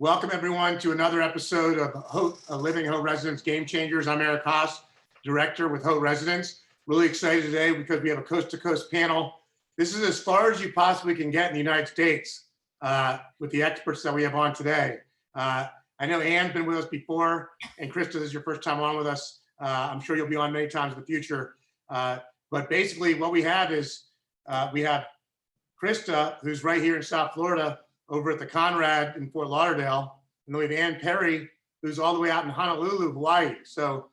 Welcome everyone to another episode of Living Haute Residence Game Changers. I'm Eric Haas, Director with Haute Residence. Really excited today because we have a coast-to-coast panel. This is as far as you possibly can get in the United States with the experts that we have on today. I know Anne's been with us before, and Krista, this is your first time on with us. I'm sure you'll be on many times in the future. But basically what we have is we have Krista, who's right here in South Florida, over at the Conrad in Fort Lauderdale. And then we have Ann Perry, who's all the way out in Honolulu, Hawaii. So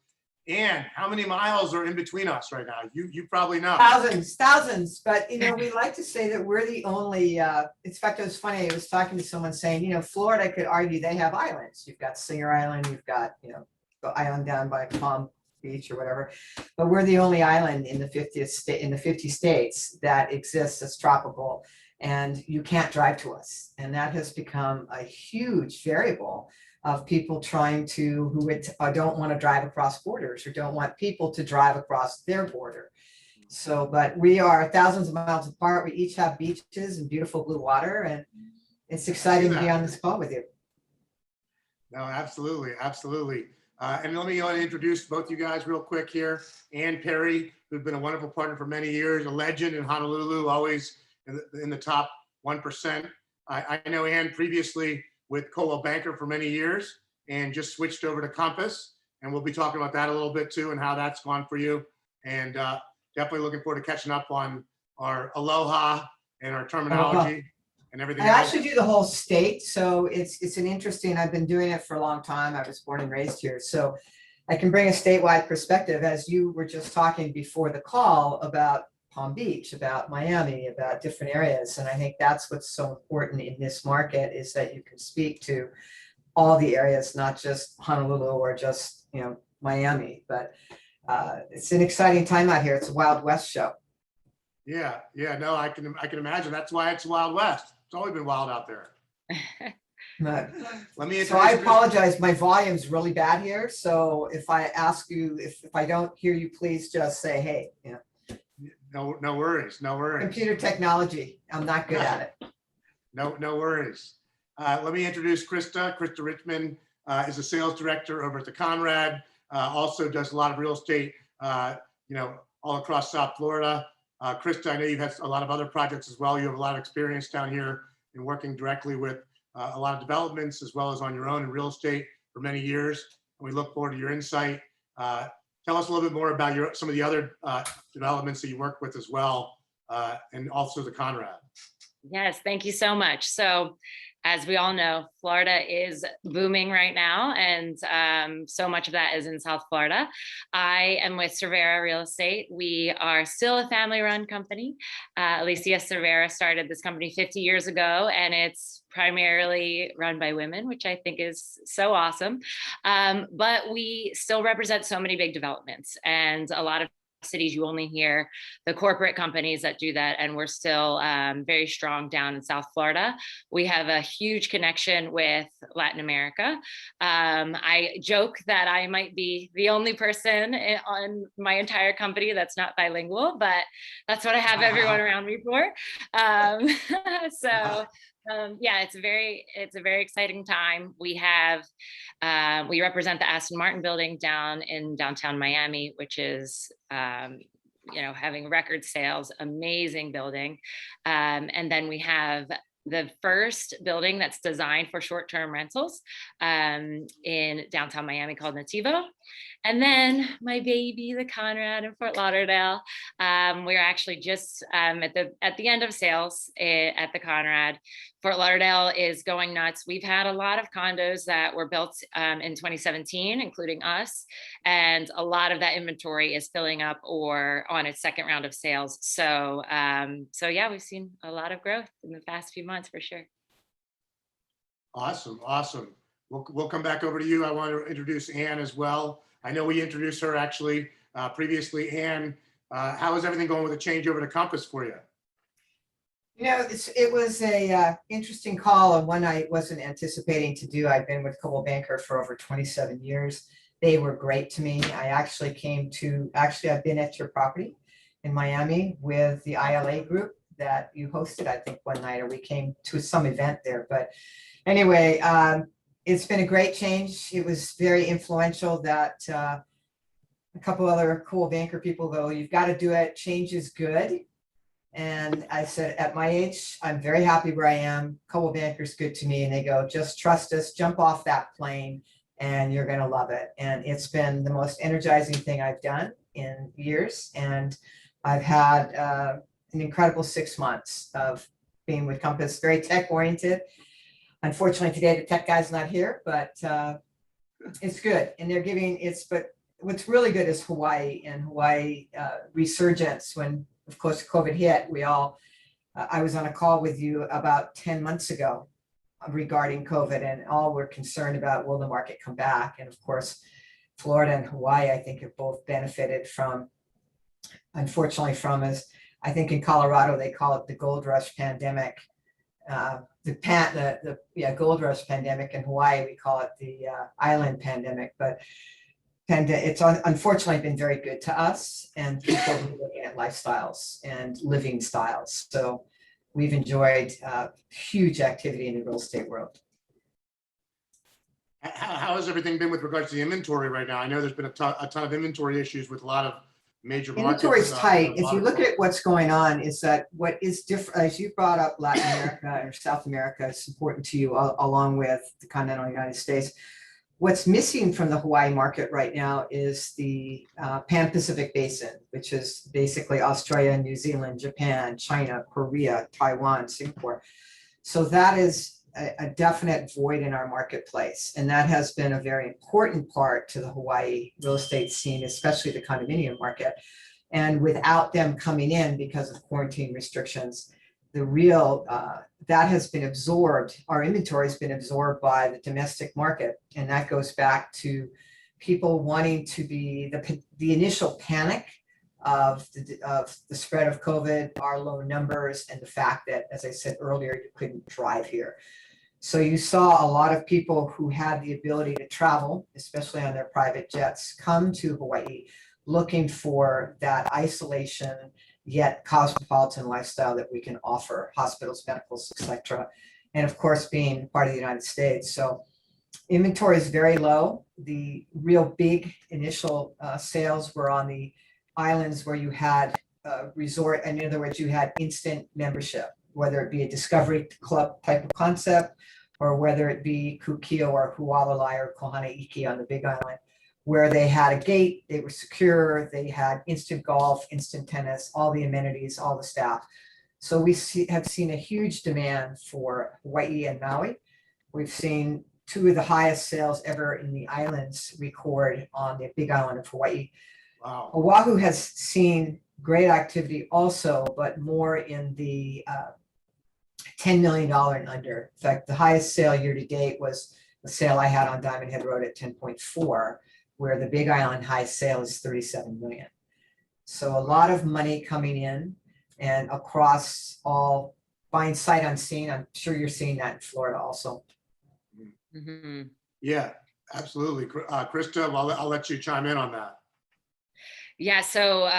Ann, how many miles are in between us right now? You probably know. Thousands. But, we like to say that we're the only, in fact, it was funny. I was talking to someone saying, Florida could argue they have islands. You've got Singer Island, you've got, the island down by Palm Beach or whatever. But we're the only island in the 50th state, in the 50 states that exists as tropical. And you can't drive to us. And that has become a huge variable of people trying to, who don't want to drive across borders or don't want people to drive across their border. So, but we are thousands of miles apart. We each have beaches and beautiful blue water, and it's exciting to be on this call with you. No, absolutely, absolutely. And let me introduce both you guys real quick here. Ann Perry, who's been a wonderful partner for many years, a legend in Honolulu, always in the top 1%. I know Ann previously with Coldwell Banker for many years and just switched over to Compass. And we'll be talking about that a little bit too and how that's gone for you. And definitely looking forward to catching up on our aloha and our terminology and everything I else. actually do the whole state. So it's an interesting, I've been doing it for a long time. I was born and raised here. So I can bring a statewide perspective, as you were just talking before the call about Palm Beach, about Miami, about different areas. And I think that's what's so important in this market, is that you can speak to all the areas, not just Honolulu or just, Miami. But it's an exciting time out here. It's a Wild West show. Yeah, no, I can imagine. That's why it's Wild West. It's always been wild out there. But, let me so I apologize. My volume's really bad here. So if I ask you, if I don't hear you, please just say, hey, No worries, no worries. Computer technology, I'm not good at it. No worries. Let me introduce Krista. Krista Richman is a sales director over at the Conrad. Also does a lot of real estate, all across South Florida. Krista, I know you've had a lot of other projects as well. You have a lot of experience down here in working directly with a lot of developments as well as on your own in real estate for many years. And we look forward to your insight. Tell us a little bit more about some of the other developments that you work with as well, and also the Conrad. Yes, thank you so much. So as we all know, Florida is booming right now, and so much of that is in South Florida. I am with Cervera Real Estate. We are still a family-run company. Alicia Cervera started this company 50 years ago, and it's primarily run by women, which I think is so awesome. But we still represent so many big developments, and a lot of cities you only hear the corporate companies that do that, and we're still very strong down in South Florida. We have a huge connection with Latin America. I joke that I might be the only person on my entire company that's not bilingual, but that's what I have everyone around me for. Yeah, it's a very exciting time. We represent the Aston Martin building down in downtown Miami, which is having record sales, amazing building. And then we have the first building that's designed for short-term rentals in downtown Miami called Nativo. And then my baby, the Conrad in Fort Lauderdale. We're actually just at the end of sales at the Conrad. Fort Lauderdale is going nuts. We've had a lot of condos that were built in 2017, including us, and a lot of that inventory is filling up or on its second round of sales. So yeah, we've seen a lot of growth in the past few months for sure. Awesome. We'll come back over to you. I want to introduce Ann as well. I know we introduced her actually previously. Ann, how is everything going with the changeover to Compass for you? It was a interesting call, and one I wasn't anticipating to do. I've been with Coldwell Banker for over 27 years. They were great to me. I've been at your property in Miami with the ILA group that you hosted, I think one night, or we came to some event there. But anyway, It's been a great change. It was very influential that a couple other cool banker people go, you've got to do it. Change is good. And I said, at my age, I'm very happy where I am. A couple bankers good to me, and they go, just trust us, jump off that plane, and you're going to love it. And it's been the most energizing thing I've done in years. And I've had an incredible 6 months of being with Compass, very tech oriented. Unfortunately, today the tech guy's not here, but it's good. And they're giving but what's really good is Hawaii and Hawaii resurgence. When, of course, COVID hit, I was on a call with you about 10 months ago regarding COVID, and all we're concerned about, will the market come back? And of course, Florida and Hawaii, I think, have both benefited from, unfortunately, as I think in Colorado, they call it the gold rush pandemic. Gold rush pandemic. In Hawaii, we call it the island pandemic, but it's unfortunately been very good to us and people who are looking at lifestyles and living styles. So we've enjoyed huge activity in the real estate world. How has everything been with regards to the inventory right now? I know there's been a ton of inventory issues with a lot of major markets. Inventory is tight. If you look at what's going on, is that what is different, as you brought up, Latin America or South America is important to you, along with the continental United States. What's missing from the Hawaii market right now is the Pan-Pacific Basin, which is basically Australia, New Zealand, Japan, China, Korea, Taiwan, Singapore. So that is a definite void in our marketplace. And that has been a very important part to the Hawaii real estate scene, especially the condominium market. And without them coming in because of quarantine restrictions, that has been absorbed. Our inventory has been absorbed by the domestic market. And that goes back to people wanting to be the initial panic of the spread of COVID, our low numbers, and the fact that, as I said earlier, you couldn't drive here. So you saw a lot of people who had the ability to travel, especially on their private jets, come to Hawaii looking for that isolation, yet cosmopolitan lifestyle that we can offer, hospitals, medicals, etc. And of course, being part of the United States. So inventory is very low. The real big initial sales were on the islands where you had resort, and in other words, you had instant membership, whether it be a Discovery Club type of concept, or whether it be Kukio or Hualalai or Kohana-iki on the Big Island, where they had a gate, they were secure, they had instant golf, instant tennis, all the amenities, all the staff. So we have seen a huge demand for Hawaii and Maui. We've seen two of the highest sales ever in the islands record on the Big Island of Hawaii. Wow. Oahu has seen great activity also, but more in the $10 million and under. In fact, the highest sale year to date was the sale I had on Diamond Head Road at 10.4, where the Big Island high sale is 37 million. So a lot of money coming in, and across all, buying sight unseen. I'm sure you're seeing that in Florida also. Mm-hmm. Yeah, absolutely. Krista, I'll let you chime in on that. Yeah, so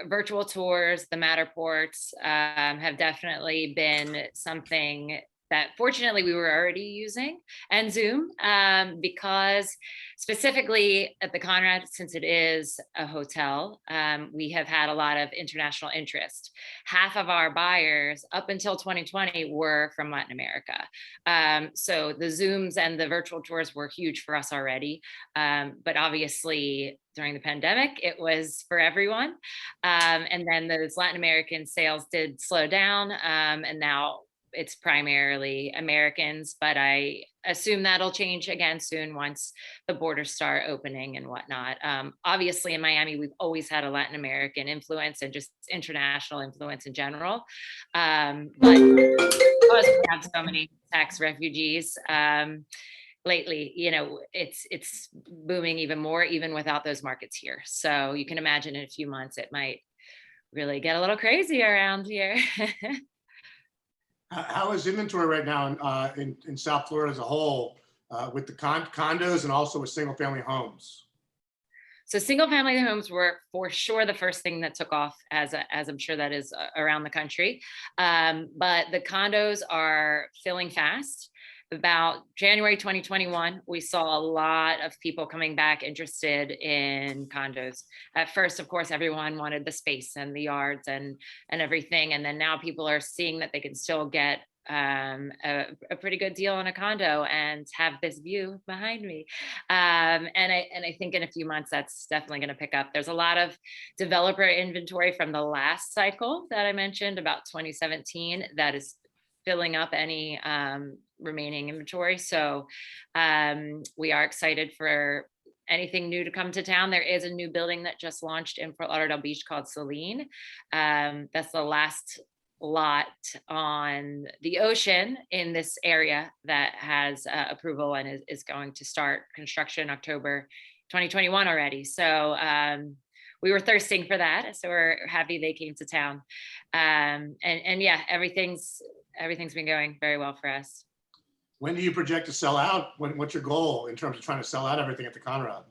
virtual tours, the Matterports have definitely been something that fortunately we were already using, and Zoom, because specifically at the Conrad, since it is a hotel, we have had a lot of international interest. Half of our buyers up until 2020 were from Latin America. So the Zooms and the virtual tours were huge for us already. But obviously during the pandemic, it was for everyone. And then those Latin American sales did slow down, and now it's primarily Americans, but I assume that'll change again soon once the borders start opening and whatnot. Obviously in Miami, we've always had a Latin American influence and just international influence in general. But because we have so many tax refugees, lately, it's booming even more, even without those markets here. So you can imagine in a few months, it might really get a little crazy around here. How is inventory right now in South Florida as a whole, with the condos and also with single family homes? So single family homes were for sure the first thing that took off, as I'm sure that is around the country. But the condos are filling fast. about January 2021, we saw a lot of people coming back interested in condos. At first, of course, everyone wanted the space and the yards and everything. And then now people are seeing that they can still get a pretty good deal on a condo and have this view behind me. And I think in a few months, that's definitely going to pick up. There's a lot of developer inventory from the last cycle that I mentioned about 2017 that is filling up any remaining inventory. So we are excited for anything new to come to town. There is a new building that just launched in Fort Lauderdale Beach called Celine. That's the last lot on the ocean in this area that has approval and is going to start construction October 2021 already. So we were thirsting for that. So we're happy they came to town. And yeah, everything's been going very well for us. When do you project to sell out? What's your goal in terms of trying to sell out everything at the Conrad?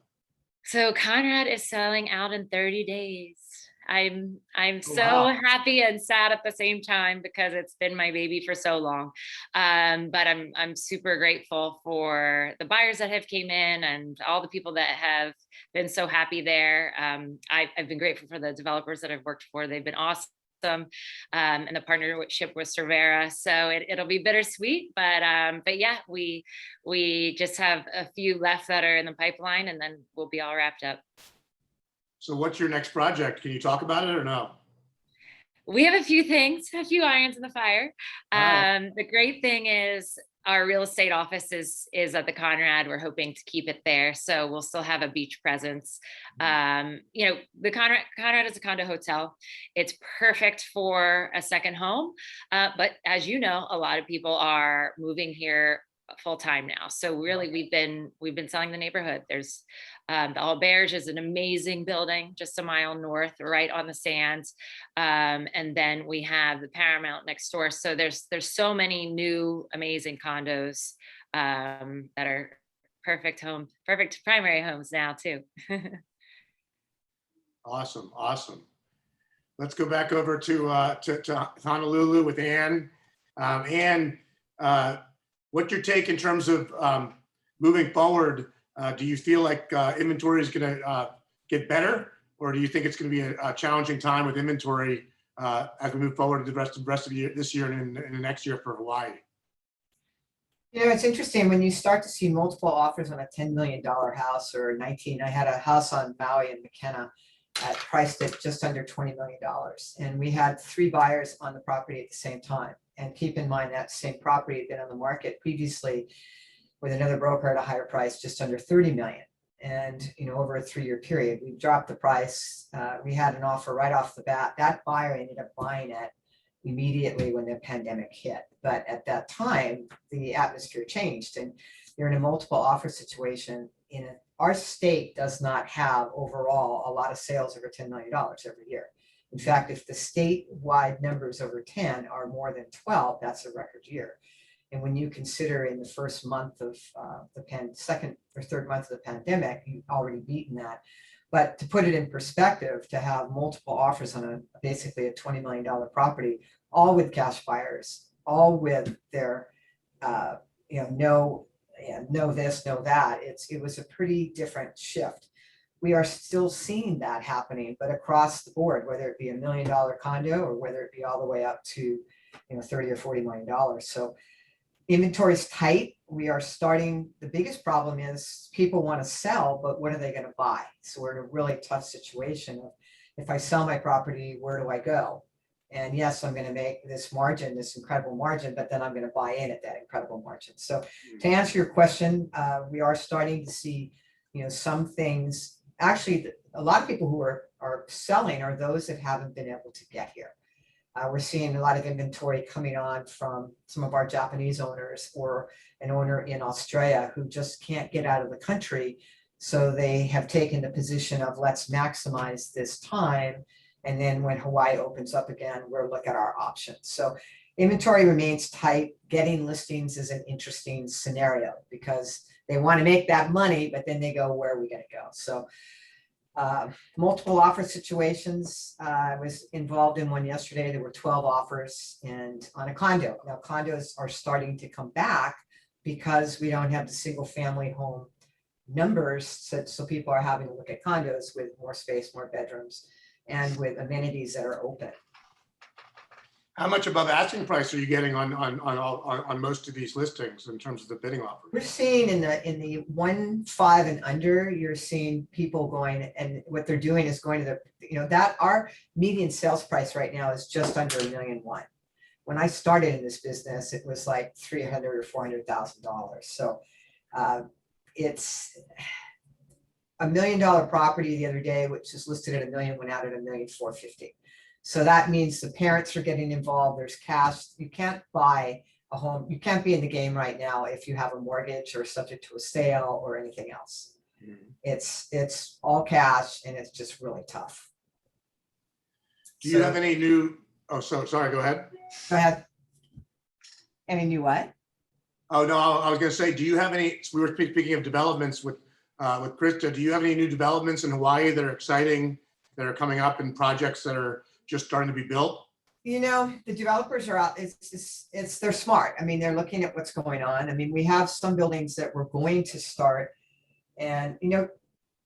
So Conrad is selling out in 30 days. I'm so wow. happy and sad at the same time because it's been my baby for so long. But I'm super grateful for the buyers that have came in and all the people that have been so happy there. I've been grateful for the developers that I've worked for. They've been awesome. And the partnership with Cervera. So it'll be bittersweet, but yeah, we just have a few left that are in the pipeline and then we'll be all wrapped up. So what's your next project? Can you talk about it or no? We have a few things, a few irons in the fire. Right. The great thing is our real estate office is at the Conrad. We're hoping to keep it there. So we'll still have a beach presence. The Conrad is a condo hotel. It's perfect for a second home. But as you know, a lot of people are moving here full time now. So really we've been selling the neighborhood. There's the Auberge is an amazing building just a mile north, right on the sands. And then we have the Paramount next door. So there's so many new amazing condos that are perfect primary homes now too. Awesome. Let's go back over to Honolulu with Ann. Ann, what's your take in terms of moving forward? Do you feel like inventory is going to get better, or do you think it's going to be a challenging time with inventory as we move forward to the rest of this year and in the next year for Hawaii? You know, it's interesting when you start to see multiple offers on a $10 million house or 19. I had a house on Maui in McKenna priced at just under $20 million. And we had 3 buyers on the property at the same time. And keep in mind that same property had been on the market previously with another broker at a higher price, just under 30 million. And, over a 3-year period, we dropped the price. We had an offer right off the bat. That buyer ended up buying it immediately when the pandemic hit. But at that time, the atmosphere changed and you're in a multiple offer situation. Our state does not have overall a lot of sales over $10 million every year. In fact, if the statewide numbers over 10 are more than 12, that's a record year. And when you consider in the first month of second or third month of the pandemic, you've already beaten that. But to put it in perspective, to have multiple offers on basically a $20 million property, all with cash buyers, all with their, no this, no that, it was a pretty different shift. We are still seeing that happening, but across the board, whether it be $1 million condo or whether it be all the way up to, $30 or $40 million. So inventory is tight. We are starting, the biggest problem is people want to sell, but what are they going to buy? So we're in a really tough situation of, if I sell my property, where do I go? And yes, I'm going to make this margin, this incredible margin, but then I'm going to buy in at that incredible margin. So to answer your question, we are starting to see, some things. Actually, a lot of people who are selling are those that haven't been able to get here. We're seeing a lot of inventory coming on from some of our Japanese owners or an owner in Australia who just can't get out of the country. So they have taken the position of let's maximize this time. And then when Hawaii opens up again, we'll look at our options. So inventory remains tight. Getting listings is an interesting scenario because they want to make that money, but then they go, where are we going to go? So multiple offer situations. I was involved in one yesterday. There were 12 offers and on a condo. Now condos are starting to come back because we don't have the single family home numbers, so people are having to look at condos with more space, more bedrooms, and with amenities that are open. How much above asking price are you getting on most of these listings in terms of the bidding offer? We're seeing in the 1.5 and under, you're seeing people going, and what they're doing is going to the, that our median sales price right now is just under $1.1 million. When I started in this business, it was like $300,000 or $400,000. So it's $1 million property the other day, which is listed at $1 million, went out at $1,450,000. So that means the parents are getting involved. There's cash. You can't buy a home. You can't be in the game right now if you have a mortgage or subject to a sale or anything else. It's all cash, and it's just really tough. Do you have any new, sorry, go ahead. Go ahead. Any new what? Oh, no, I was going to say, do you have any, we were speaking of developments with Krista, do you have any new developments in Hawaii that are exciting, that are coming up, and projects that are just starting to be built? The developers are out, they're smart. I mean, they're looking at what's going on. I mean, we have some buildings that we're going to start, and,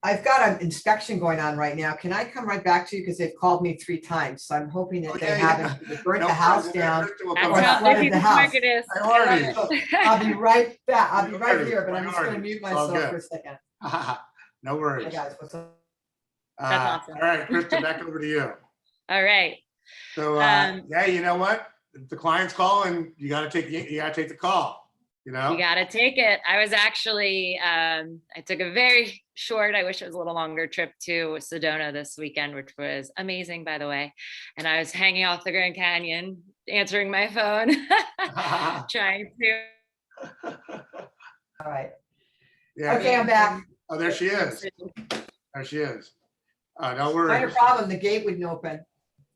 I've got an inspection going on right now. Can I come right back to you? Because they've called me 3 times. So I'm hoping that they haven't burnt the house down. That's how busy the market is. I'll be right back. I'll be right here, but I'm just going to mute myself for a second. No worries. Hey guys, what's up? That's awesome. All right, Krista, back over to you. All right. So yeah, you know what? If the client's calling, you gotta take the call. You got to take it. I was actually, I took a very short, I wish it was a little longer, trip to Sedona this weekend, which was amazing, by the way. And I was hanging off the Grand Canyon, answering my phone, trying to. All right. Yeah. Okay, I'm back. Oh, there she is. There she is. No worries. Not a problem. The gate wouldn't open,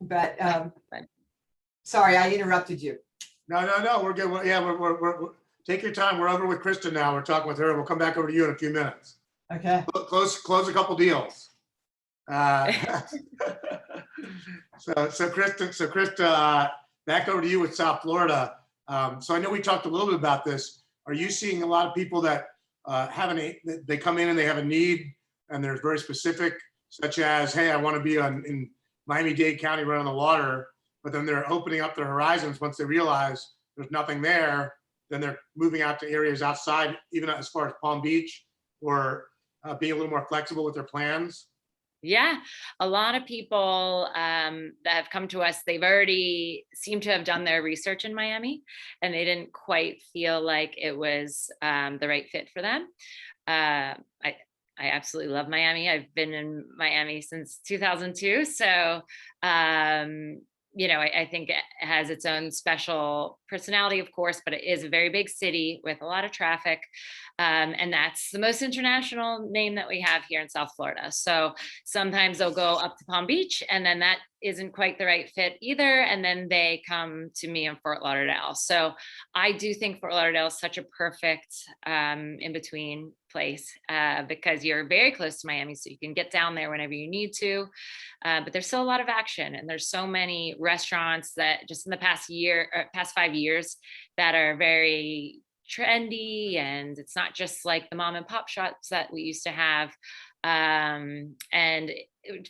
but sorry, I interrupted you. No, we're good. We're take your time. We're over with Krista now. We're talking with her. We'll come back over to you in a few minutes. Okay. Close a couple deals. So Krista, back over to you with South Florida. So I know we talked a little bit about this. Are you seeing a lot of people that they come in and they have a need, and they're very specific, such as, hey, I want to be in Miami-Dade County right on the water, but then they're opening up their horizons once they realize there's nothing there. Then they're moving out to areas outside, even as far as Palm Beach, or being a little more flexible with their plans? Yeah, a lot of people that have come to us, they've already seem to have done their research in Miami, and they didn't quite feel like it was the right fit for them. I absolutely love Miami. I've been in Miami since 2002. So, I think it has its own special personality, of course, but it is a very big city with a lot of traffic. And that's the most international name that we have here in South Florida. So sometimes they'll go up to Palm Beach, and then that isn't quite the right fit either. And then they come to me in Fort Lauderdale. So I do think Fort Lauderdale is such a perfect in-between place because you're very close to Miami, so you can get down there whenever you need to. But there's still a lot of action, and there's so many restaurants that just in the past 5 years that are very trendy, and it's not just like the mom and pop shops that we used to have.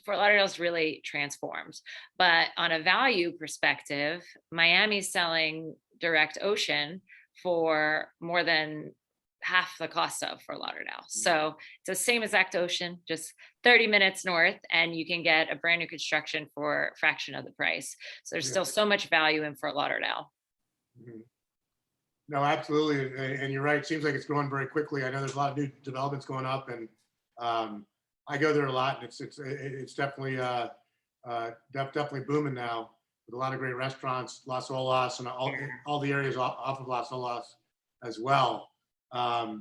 Fort Lauderdale's really transformed. But on a value perspective, Miami's selling direct ocean for more than half the cost of Fort Lauderdale. So it's the same exact ocean, just 30 minutes north, and you can get a brand new construction for a fraction of the price. So there's still so much value in Fort Lauderdale. Mm-hmm. No, absolutely. And you're right. It seems like it's growing very quickly. I know there's a lot of new developments going up, and I go there a lot, and it's definitely definitely booming now, with a lot of great restaurants, Las Olas, and all the areas off of Las Olas as well. Do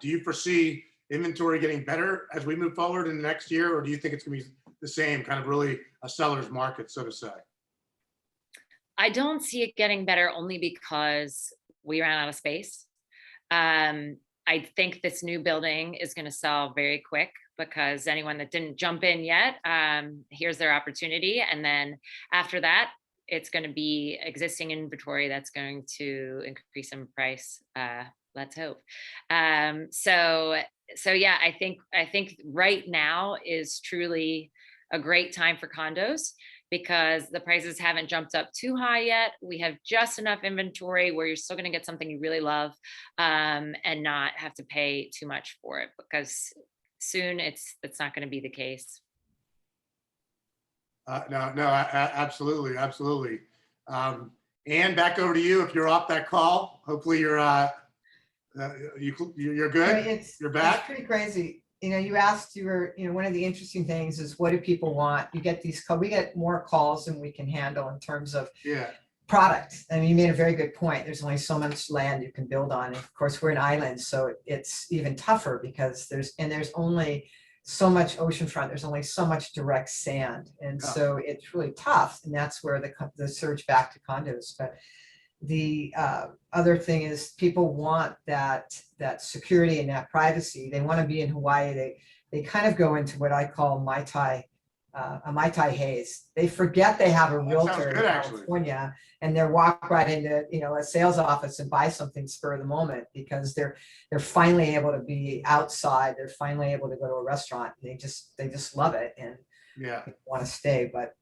you foresee inventory getting better as we move forward in the next year, or do you think it's going to be the same, kind of really a seller's market, so to say? I don't see it getting better only because we ran out of space. I think this new building is going to sell very quick because anyone that didn't jump in yet, here's their opportunity. And then after that, it's going to be existing inventory that's going to increase in price. Let's hope. So yeah, I think right now is truly a great time for condos because the prices haven't jumped up too high yet. We have just enough inventory where you're still going to get something you really love, and not have to pay too much for it, because soon it's not going to be the case. Absolutely, absolutely. Ann, back over to you. If you're off that call, hopefully you're good. You're back. It's pretty crazy. You asked, one of the interesting things is, what do people want? You get we get more calls than we can handle in terms of product. I mean, you made a very good point. There's only so much land you can build on. And of course, we're an island, so it's even tougher because there's only so much oceanfront. There's only so much direct sand. And so it's really tough. And that's where the surge back to condos. But the other thing is, people want that security and that privacy. They want to be in Hawaii. They kind of go into what I call a Mai Tai haze. They forget they have a realtor in California, and they walk right into a sales office and buy something spur of the moment because they're finally able to be outside. They're finally able to go to a restaurant. They just love it and want to stay. But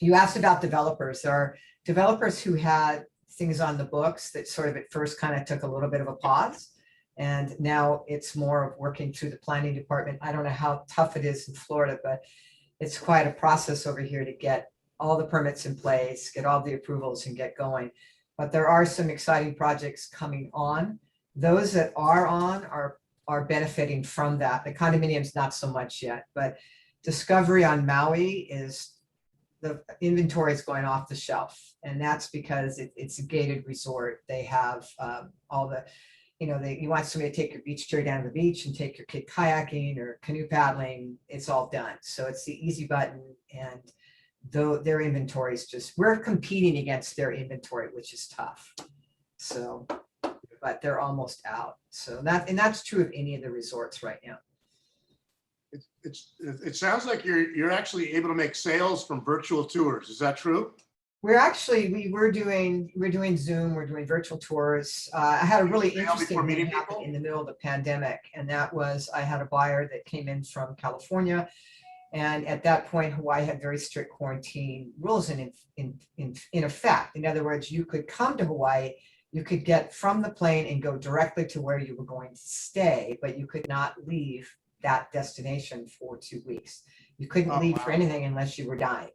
you asked about developers. There are developers who had things on the books that sort of at first kind of took a little bit of a pause. And now it's more of working through the planning department. I don't know how tough it is in Florida, but it's quite a process over here to get all the permits in place, get all the approvals and get going. But there are some exciting projects coming on. Those that are on are benefiting from that. The condominiums, not so much yet, but Discovery on Maui the inventory is going off the shelf, and that's because it's a gated resort. They have all the, you want somebody to take your beach chair down to the beach and take your kid kayaking or canoe paddling. It's all done. So it's the easy button, and though their inventory is we're competing against their inventory, which is tough. So, but they're almost out. So that's true of any of the resorts right now. It sounds like you're actually able to make sales from virtual tours. Is that true? We're doing Zoom, we're doing virtual tours. I had a really interesting thing happen in the middle of the pandemic, and that was I had a buyer that came in from California, and at that point Hawaii had very strict quarantine rules in effect. In other words, you could come to Hawaii, you could get from the plane and go directly to where you were going to stay, but you could not leave that destination for 2 weeks. You couldn't leave for anything unless you were dying.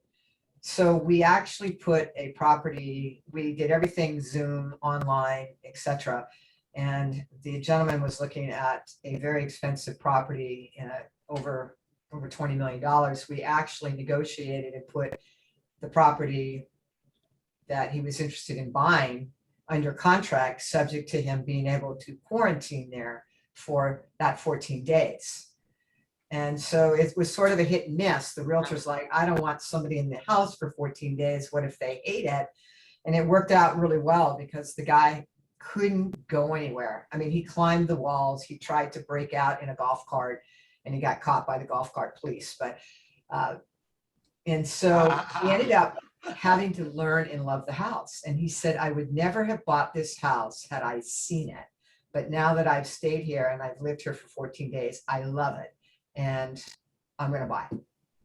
So we actually put a property, we did everything Zoom, online, etc. And the gentleman was looking at a very expensive property over $20 million. We actually negotiated and put the property that he was interested in buying under contract, subject to him being able to quarantine there for that 14 days. And so it was sort of a hit and miss. The realtor's like, I don't want somebody in the house for 14 days. What if they hate it? And it worked out really well because the guy couldn't go anywhere. I mean, he climbed the walls. He tried to break out in a golf cart and he got caught by the golf cart police. And so he ended up having to learn and love the house. And he said, I would never have bought this house had I seen it. But now that I've stayed here and I've lived here for 14 days, I love it. And I'm going to buy.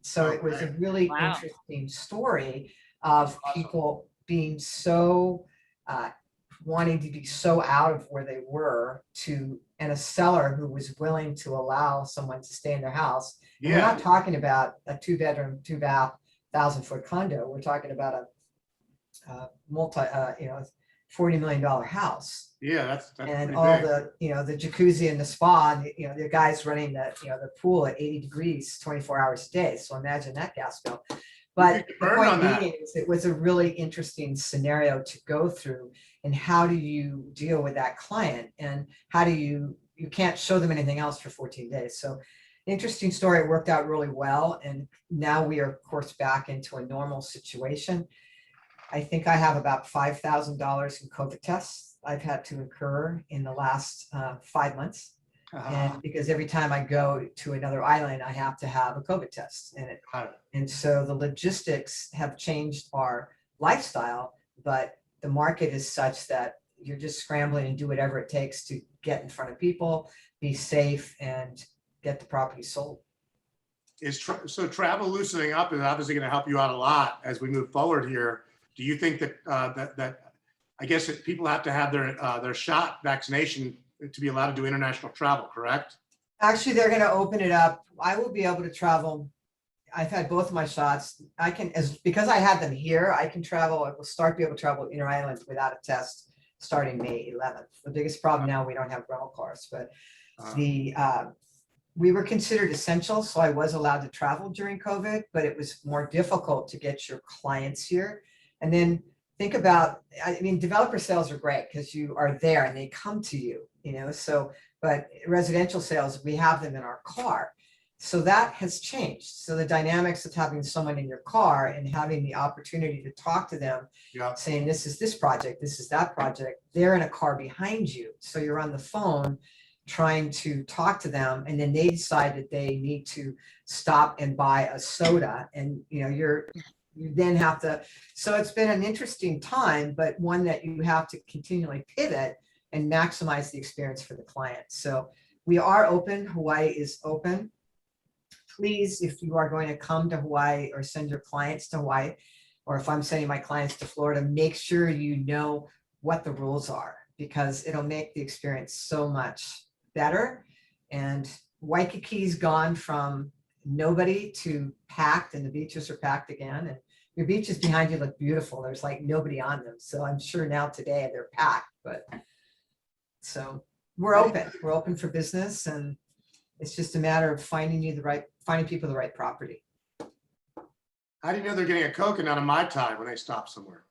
So it was a really interesting story of people being so wanting to be so out of where they were and a seller who was willing to allow someone to stay in their house. And we're not talking about a 2-bedroom, 2-bath, 1,000-foot condo. We're talking about a $40 million house. Yeah, that's and all big. The jacuzzi and the spa, and the guys running the pool at 80 degrees 24 hours a day. So imagine that gas bill. But the point being is, it was a really interesting scenario to go through. And how do you deal with that client? And how do you can't show them anything else for 14 days. So interesting story. It worked out really well. And now we are, of course, back into a normal situation. I think I have about $5,000 in COVID tests I've had to incur in the last 5 months. And because every time I go to another island, I have to have a COVID test. And so the logistics have changed our lifestyle, but the market is such that you're just scrambling and do whatever it takes to get in front of people, be safe, and get the property sold. So travel loosening up is obviously going to help you out a lot as we move forward here. Do you think that I guess that people have to have their shot vaccination to be allowed to do international travel, correct? Actually, they're going to open it up. I will be able to travel. I've had both of my shots. I can, because I had them here, I can travel. I will be able to travel inter-island without a test starting May 11th. The biggest problem now, we don't have rental cars, but we were considered essential, so I was allowed to travel during COVID, but it was more difficult to get your clients here. And then think about, I mean, developer sales are great because you are there and they come to you, so, but residential sales, we have them in our car. So that has changed. So the dynamics of having someone in your car and having the opportunity to talk to them, saying, this is this project, this is that project, they're in a car behind you. So you're on the phone trying to talk to them, and then they decide that they need to stop and buy a soda, and you then have to, so it's been an interesting time, but one that you have to continually pivot and maximize the experience for the client. So we are open. Hawaii is open. Please, if you are going to come to Hawaii or send your clients to Hawaii, or if I'm sending my clients to Florida, make sure you know what the rules are, because it'll make the experience so much better. And Waikiki's gone from nobody to packed, and the beaches are packed again. And your beaches behind you look beautiful. There's like nobody on them. So I'm sure now today they're packed, but so we're open. We're open for business, and it's just a matter of finding people the right property. How do you know they're getting a Coke and not a Mai Tai when they stop somewhere?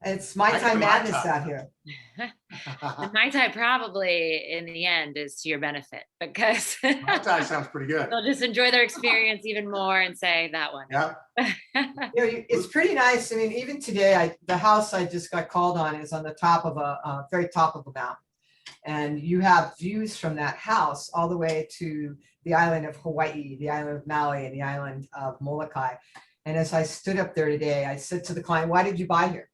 It's Mai Tai madness out here. The Mai Tai probably in the end is to your benefit, because Mai Tai sounds pretty good. they'll just enjoy their experience even more and say that one. Yeah. It's pretty nice. I mean, even today, the house I just got called on is on the top of very top of a mountain. And you have views from that house all the way to the island of Hawaii, the island of Maui, and the island of Molokai. And as I stood up there today, I said to the client, "Why did you buy here?"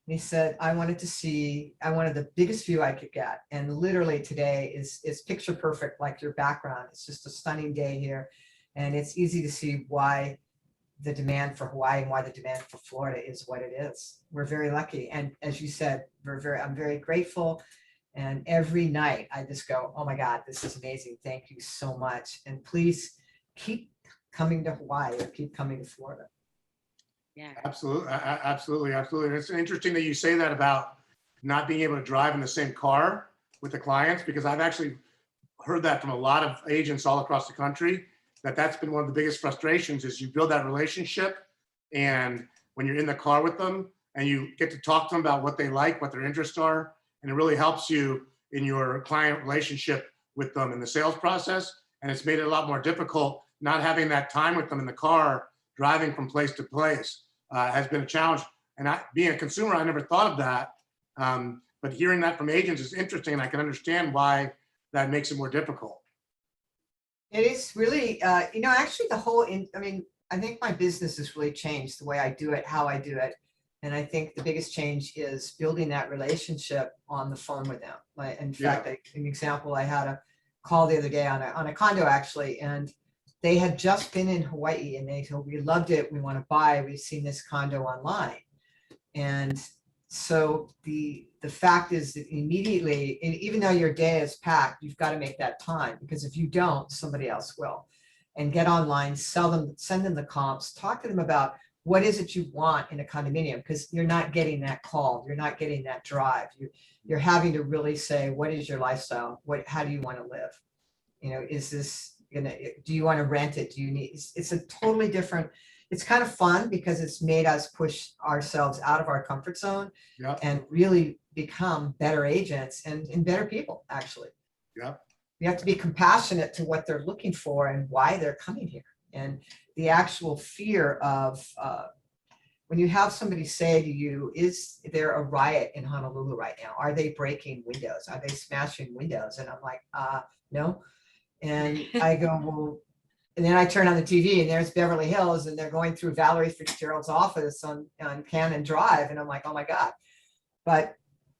And he said, I wanted the biggest view I could get. And literally today is picture perfect, like your background. It's just a stunning day here. And it's easy to see why the demand for Hawaii and why the demand for Florida is what it is. We're very lucky. And as you said, I'm very grateful. And every night I just go, oh my God, this is amazing. Thank you so much. And please keep coming to Hawaii, or keep coming to Florida. Yeah, absolutely. And it's interesting that you say that about not being able to drive in the same car with the clients, because I've actually heard that from a lot of agents all across the country, that's been one of the biggest frustrations, is you build that relationship, and when you're in the car with them and you get to talk to them about what they like, what their interests are, and it really helps you in your client relationship with them in the sales process. And it's made it a lot more difficult not having that time with them in the car, driving from place to place. Has been a challenge. And being a consumer, I never thought of that. But hearing that from agents is interesting, and I can understand why that makes it more difficult. It is really, actually I think my business has really changed the way I do it, how I do it. And I think the biggest change is building that relationship on the phone with them. In fact, an example, I had a call the other day on a condo actually, and they had just been in Hawaii, and they told, we loved it, we want to buy, we've seen this condo online. And so the fact is that immediately, and even though your day is packed, you've got to make that time, because if you don't, somebody else will. And get online, sell them, send them the comps, talk to them about what is it you want in a condominium, because you're not getting that call, you're not getting that drive. You're having to really say, what is your lifestyle? How do you want to live? Is this do you want to rent it? Do you need, it's a totally different, it's kind of fun because it's made us push ourselves out of our comfort zone and really become better agents and better people, actually. Yeah. You have to be compassionate to what they're looking for and why they're coming here. And the actual fear of when you have somebody say to you, is there a riot in Honolulu right now? Are they breaking windows? Are they smashing windows? And I'm like, no. And I go, well, And then I turn on the TV and there's Beverly Hills and they're going through Valerie Fitzgerald's office on Cannon Drive. And I'm like, oh my God. But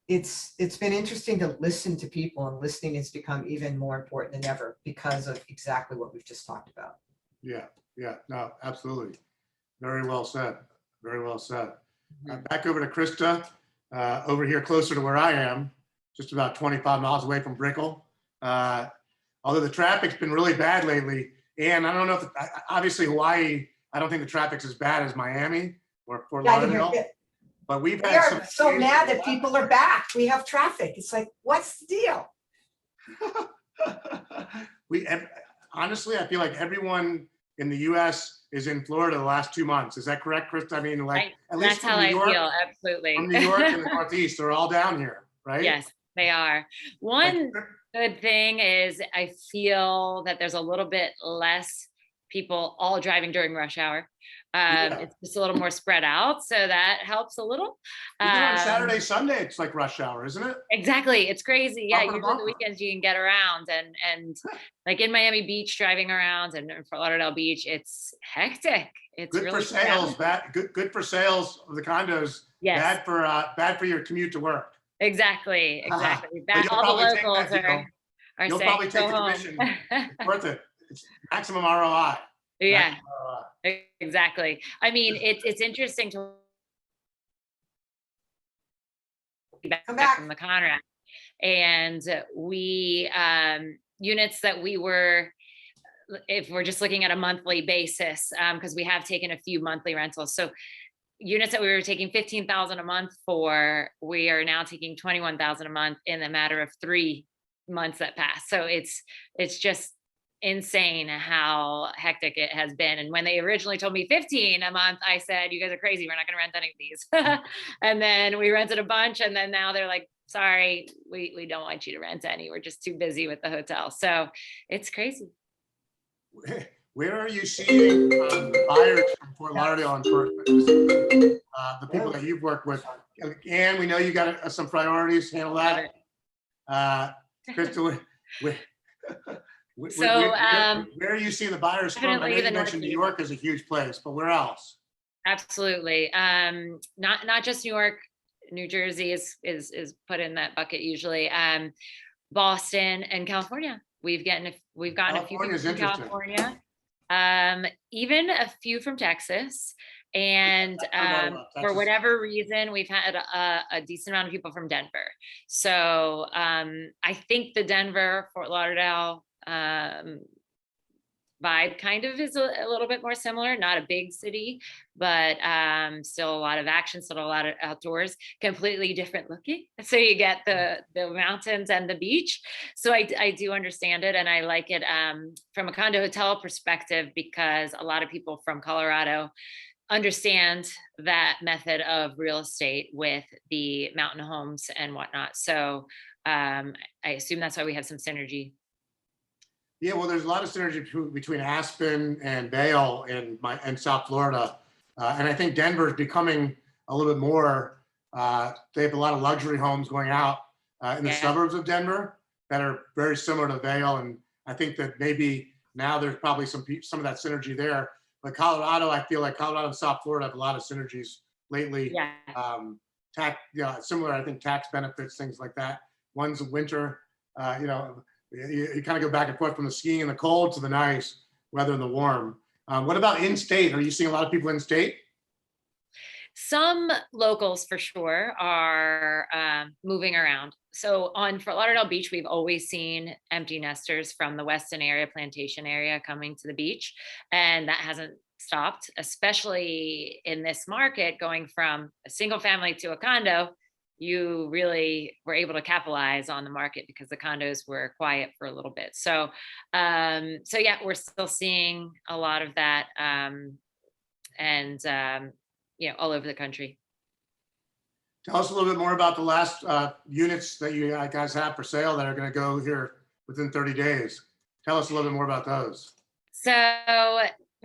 it's been interesting to listen to people, and listening has become even more important than ever because of exactly what we've just talked about. Yeah, no, absolutely. Very well said. Very well said. Back over to Krista, over here closer to where I am, just about 25 miles away from Brickell. Although the traffic's been really bad lately, and I don't know if, obviously Hawaii, I don't think the traffic's as bad as Miami or Fort Lauderdale, but we've We had are some. so mad that people are back. We have traffic. It's like, what's the deal? Honestly, I feel like everyone in the US is in Florida the last 2 months. Is that correct, Krista? I mean, like, at least That's how I feel, absolutely. from New York and the Northeast, they're all down here, right? Yes, they are. One good thing is I feel that there's a little bit less people all driving during rush hour. It's just a little more spread out, so that helps a little. Even on Saturday, Sunday, it's like rush hour, isn't it? Exactly, it's crazy. Yeah, Bumper to usually the bumper. weekends you can get around, and like in Miami Beach, driving around, and in Fort Lauderdale Beach, it's hectic. It's Good really for sales, bad, good for sales of the condos. Yes. Bad for your commute to work. Exactly. But you'll All probably the take locals that deal. are You'll saying, probably take "Go the home." commission. It's worth it. It's maximum ROI. Yeah, Maximum ROI. exactly. I mean, it's interesting to Come back. from the Conrad, and we units that we were, if we're just looking at a monthly basis, because we have taken a few monthly rentals, so units that we were taking 15,000 a month for, we are now taking 21,000 a month in a matter of 3 months that passed. So it's just insane how hectic it has been. And when they originally told me 15 a month, I said, you guys are crazy, we're not gonna rent any of these. And then we rented a bunch, and then now they're like, sorry, we don't want you to rent any, we're just too busy with the hotel. So it's crazy. Where are you seeing the buyers from Fort Lauderdale on first? The people that you've worked with. And we know you got some priorities, handle that. Krista, where are you seeing the buyers from? I know Definitely you the mentioned New Northeast. York is a huge place, but where else? Absolutely. Not just New York, New Jersey is put in that bucket usually. Boston and California. We've gotten a few California's from interesting. California. Even a few from Texas. And for Texas. whatever reason, we've had a decent amount of people from Denver. So I think the Denver, Fort Lauderdale vibe kind of is a little bit more similar, not a big city, but still a lot of action, still a lot of outdoors, completely different looking. So you get the mountains and the beach. So I do understand it, and I like it from a condo hotel perspective, because a lot of people from Colorado understand that method of real estate with the mountain homes and whatnot. So I assume that's why we have some synergy. Yeah, well, there's a lot of synergy between Aspen and Vail and South Florida. And I think Denver is becoming a little bit more, they have a lot of luxury homes going out in the suburbs of Denver that are very similar to Vail. And I think that maybe now there's probably some of that synergy there. But Colorado, I feel like Colorado and South Florida have a lot of synergies lately. Yeah. Similar, I think, tax benefits, things like that. One's winter, you kind of go back and forth from the skiing in the cold to the nice weather in the warm. What about in-state? Are you seeing a lot of people in-state? Some locals for sure are moving around. So on Fort Lauderdale Beach, we've always seen empty nesters from the Weston area, Plantation area coming to the beach. And that hasn't stopped, especially in this market, going from a single family to a condo. You really were able to capitalize on the market because the condos were quiet for a little bit. So yeah, we're still seeing a lot of that, all over the country. Tell us a little bit more about the last units that you guys have for sale that are going to go here within 30 days. Tell us a little bit more about those. So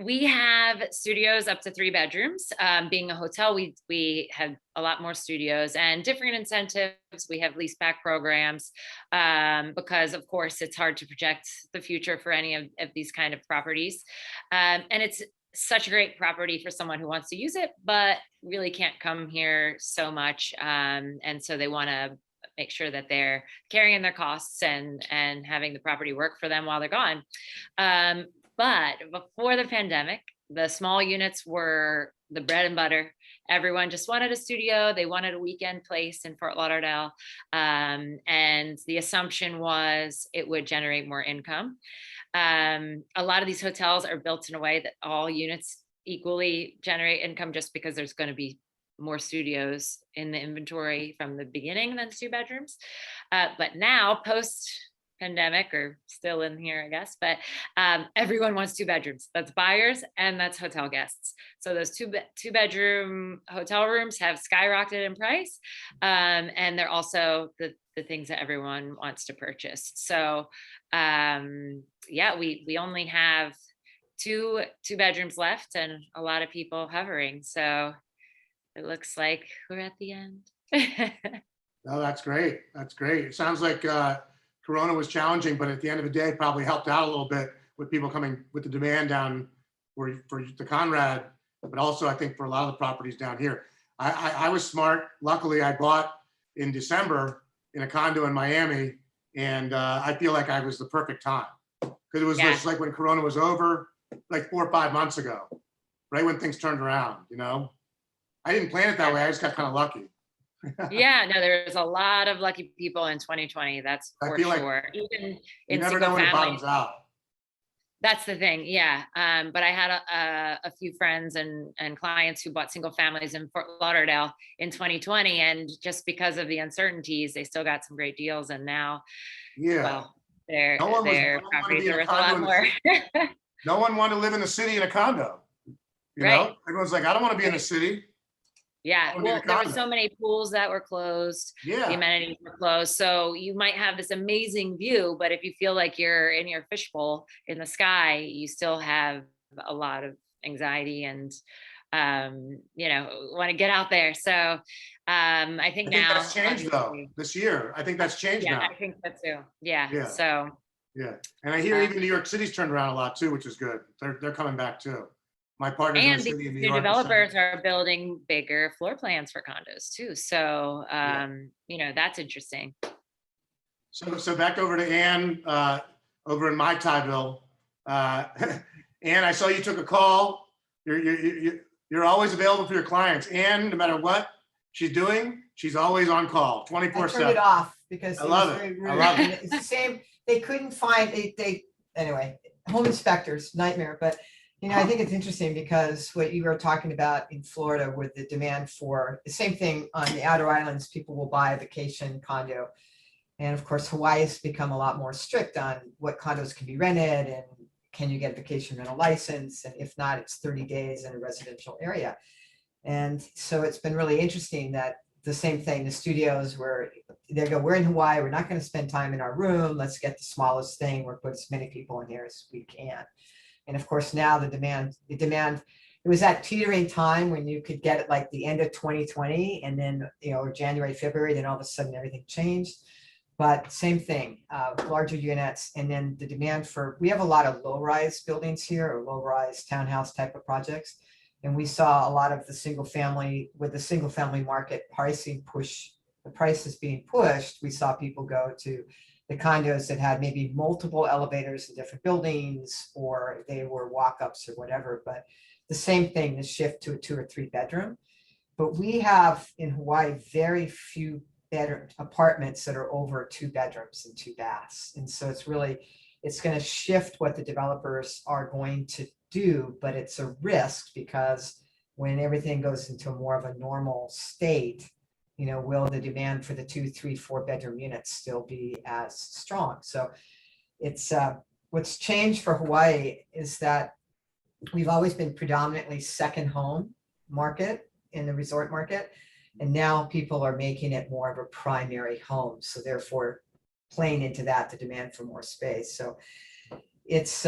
We have studios up to 3 bedrooms. Being a hotel, we have a lot more studios and different incentives. We have lease back programs because, of course, it's hard to project the future for any of these kind of properties. And it's such a great property for someone who wants to use it, but really can't come here so much. And so they want to make sure that they're carrying their costs and having the property work for them while they're gone. But before the pandemic, the small units were the bread and butter. Everyone just wanted a studio. They wanted a weekend place in Fort Lauderdale. And the assumption was it would generate more income. A lot of these hotels are built in a way that all units equally generate income just because there's going to be more studios in the inventory from the beginning than 2 bedrooms. But now post pandemic, or still in here, I guess, but everyone wants 2 bedrooms. That's buyers and that's hotel guests. So those two bedroom hotel rooms have skyrocketed in price. And they're also the things that everyone wants to purchase. So yeah, we only have two bedrooms left and a lot of people hovering. So it looks like we're at the end. No, that's great. That's great. It sounds like Corona was challenging, but at the end of the day, probably helped out a little bit with people coming with the demand down for the Conrad, but also I think for a lot of the properties down here. I was smart. Luckily, I bought in December in a condo in Miami, and I feel like I was the perfect time because it was just like when Corona was over, like 4 or 5 months ago, right when things turned around. You know, I didn't plan it that way. I just got kind of lucky. Yeah, no, there's a lot of lucky people in 2020. That's for sure. Even you in never single know when it family. bottoms out. That's the thing. Yeah. But I had a few friends and clients who bought single families in Fort Lauderdale in 2020. And just because of the uncertainties, they still got some great deals. And now, well, their properties are worth a lot more. No one wanted to live in the city in a condo. You know, everyone's like, I don't want to be in the city. Yeah, well, there were so many pools that were closed. Yeah. The amenities were closed. So you might have this amazing view, but if you feel like you're in your fishbowl in the sky, you still have a lot of anxiety and, you know, want to get out there. So I think now that's changed though this year. I think that's changed now. I think that too. Yeah. So. Yeah. And I hear even New York City's turned around a lot too, which is good. They're coming back too. My partners in the city of New York. Developers are building bigger floor plans for condos too. So, you know, that's interesting. So back over to Ann, over in my Tyville. Ann, I saw you took a call. You're always available for your clients. Ann, no matter what she's doing, she's always on call, 24/7. I turned it off because I love it. I love it. It's the same. They couldn't find anyway, home inspectors, nightmare. But you know, I think it's interesting because what you were talking about in Florida with the demand for the same thing on the outer islands, people will buy a vacation condo. And of course, Hawaii's become a lot more strict on what condos can be rented and can you get a vacation rental license? And if not, it's 30 days in a residential area. And so it's been really interesting that the same thing, the studios where they go, we're in Hawaii, we're not going to spend time in our room. Let's get the smallest thing. We'll put as many people in here as we can. And of course, now the demand, it was that teetering time when you could get it like the end of 2020 and then, you know, January, February, then all of a sudden everything changed. But same thing, larger units. And then the demand for, we have a lot of low-rise buildings here or low-rise townhouse type of projects. And we saw a lot of the single family, with the single family market pricing push, the prices being pushed, we saw people go to the condos that had maybe multiple elevators in different buildings, or they were walk-ups or whatever. But the same thing, the shift to a 2 or 3 bedroom. But we have in Hawaii very few bedroom apartments that are over 2 bedrooms and 2 baths. And so it's going to shift what the developers are going to do, but it's a risk because when everything goes into more of a normal state, you know, will the demand for the 2, 3, 4 bedroom units still be as strong? So it's what's changed for Hawaii is that we've always been predominantly second home market in the resort market. And now people are making it more of a primary home. So therefore playing into that, the demand for more space. So it's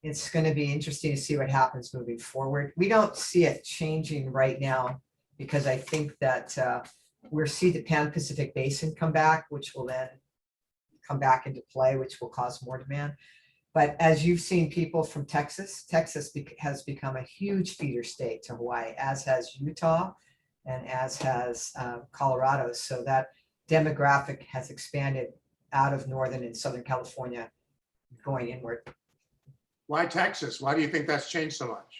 it's going to be interesting to see what happens moving forward. We don't see it changing right now because I think that we'll see the Pan-Pacific Basin come back, which will then come back into play, which will cause more demand. But as you've seen people from Texas, has become a huge feeder state to Hawaii, as has Utah and as has Colorado. So that demographic has expanded out of Northern and Southern California going inward. Why Texas? Why do you think that's changed so much?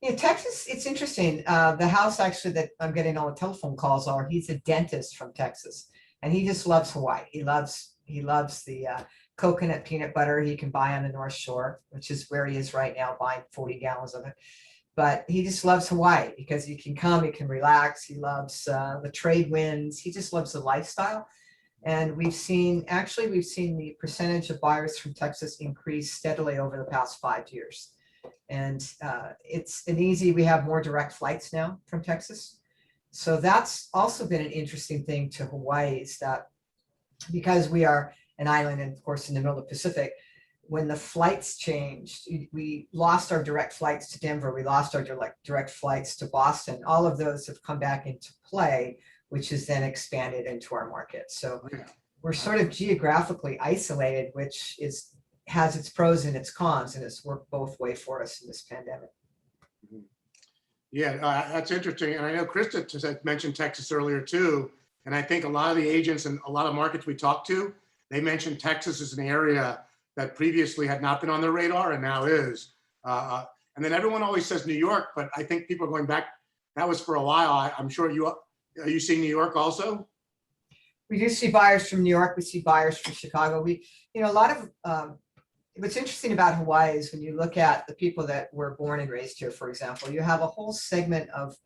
Yeah, Texas, it's interesting. The house actually that I'm getting all the telephone calls are, he's a dentist from Texas and he just loves Hawaii. He loves the coconut peanut butter he can buy on the North Shore, which is where he is right now, buying 40 gallons of it. But he just loves Hawaii because he can come, he can relax. He loves the trade winds. He just loves the lifestyle. And we've seen the percentage of buyers from Texas increase steadily over the past 5 years. And we have more direct flights now from Texas. So that's also been an interesting thing to Hawaii, is that because we are an island and of course in the middle of the Pacific, when the flights changed, we lost our direct flights to Denver, we lost our direct flights to Boston. All of those have come back into play, which has then expanded into our market. So we're sort of geographically isolated, which has its pros and its cons, and it's worked both ways for us in this pandemic. Yeah, that's interesting. And I know Krista mentioned Texas earlier too. And I think a lot of the agents and a lot of markets we talked to, they mentioned Texas as an area that previously had not been on their radar and now is. And then everyone always says New York, but I think people are going back. That was for a while. I'm sure are you seeing New York also? We do see buyers from New York. We see buyers from Chicago. A lot of, what's interesting about Hawaii is when you look at the people that were born and raised here, for example, you have a whole segment of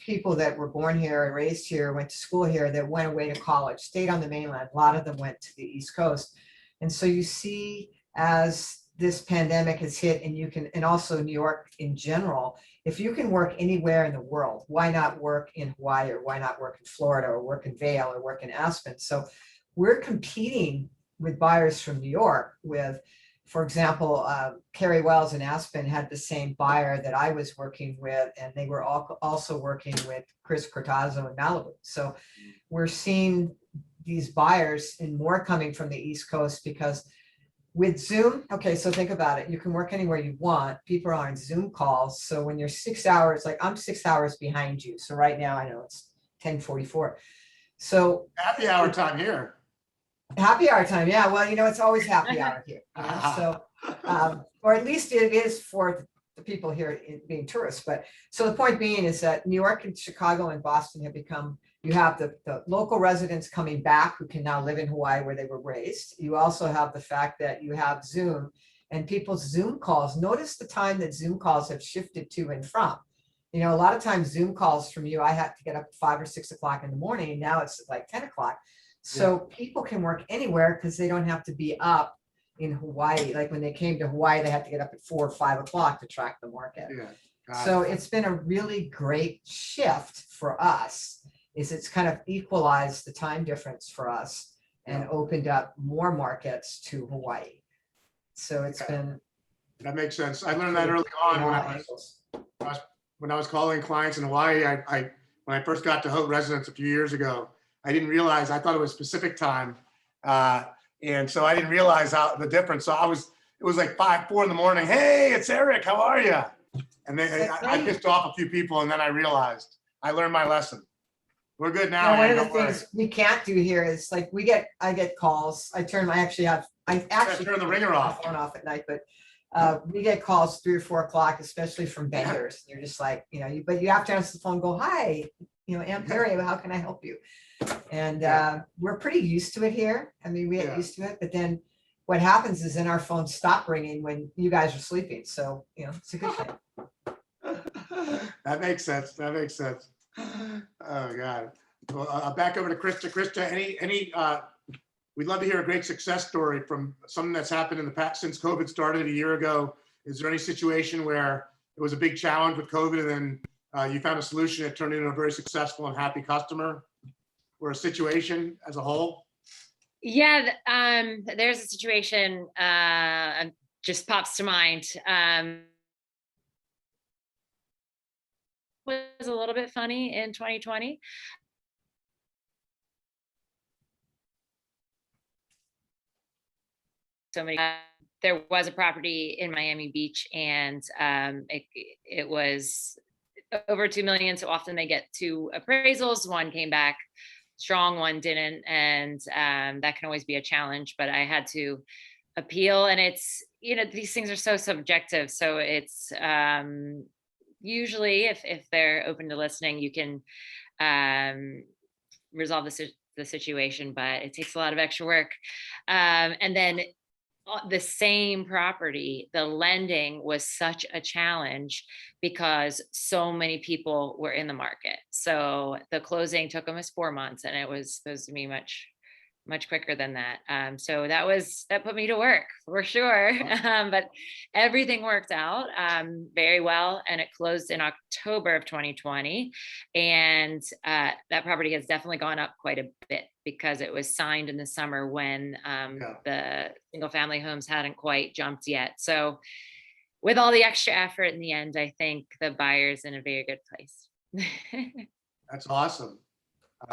people that were born here and raised here, went to school here, that went away to college, stayed on the mainland. A lot of them went to the East Coast. And so you see, as this pandemic has hit, and also New York in general, if you can work anywhere in the world, why not work in Hawaii, or why not work in Florida, or work in Vail, or work in Aspen? So we're competing with buyers from New York with, for example, Carrie Wells in Aspen had the same buyer that I was working with, and they were also working with Chris Cortazzo in Malibu. So we're seeing these buyers and more coming from the East Coast, because with Zoom, okay, so think about it. You can work anywhere you want. People are on Zoom calls. So when you're 6 hours, like I'm 6 hours behind you. So right now I know it's 10:44. So happy hour time here. Happy hour time. Yeah. Well, it's always happy hour here. So, or at least it is for the people here being tourists. But so the point being is that New York and Chicago and Boston have become, you have the local residents coming back who can now live in Hawaii where they were raised. You also have the fact that you have Zoom and people's Zoom calls. Notice the time that Zoom calls have shifted to and from. A lot of times Zoom calls from you, I have to get up at 5 or 6 o'clock in the morning. Now it's like 10 o'clock. So people can work anywhere because they don't have to be up in Hawaii. Like when they came to Hawaii, they had to get up at 4 or 5 o'clock to track the market. So it's been a really great shift for us. It's kind of equalized the time difference for us and opened up more markets to Hawaii. So it's been. That makes sense. I learned that early on when I was calling clients in Hawaii. When I first got to Haute Residence a few years ago, I didn't realize, I thought it was Pacific time. And so I didn't realize the difference. So it was like 4 in the morning. Hey, it's Eric, how are you? And then I pissed off a few people, and then I realized I learned my lesson. We're good now. One of the things we can't do here is like I get calls. I turn the ringer off. Phone off at night, but we get calls 3 or 4 o'clock, especially from vendors. You're just like, but you have to answer the phone and go, hi, Aunt Mary, how can I help you? And we're pretty used to it here. I mean, we get used to it, but then what happens is then our phones stop ringing when you guys are sleeping. So, it's a good thing. That makes sense. Oh God. Well, back over to Krista. Krista, we'd love to hear a great success story from something that's happened in the past since COVID started a year ago. Is there any situation where it was a big challenge with COVID and then you found a solution that turned into a very successful and happy customer, or a situation as a whole? Yeah, there's a situation just pops to mind. Was a little bit funny in 2020. There was a property in Miami Beach, and it was over 2 million. So often they get two appraisals. One came back strong, one didn't, and that can always be a challenge. But I had to appeal, and it's, these things are so subjective. So it's usually, if they're open to listening, you can resolve the situation, but it takes a lot of extra work. And then the same property, the lending was such a challenge because so many people were in the market. So the closing took almost 4 months, and it was supposed to be much quicker than that. So that put me to work for sure. But everything worked out very well, and it closed in October of 2020. And that property has definitely gone up quite a bit because it was signed in the summer when the single family homes hadn't quite jumped yet. So with all the extra effort in the end, I think the buyer's in a very good place. That's awesome.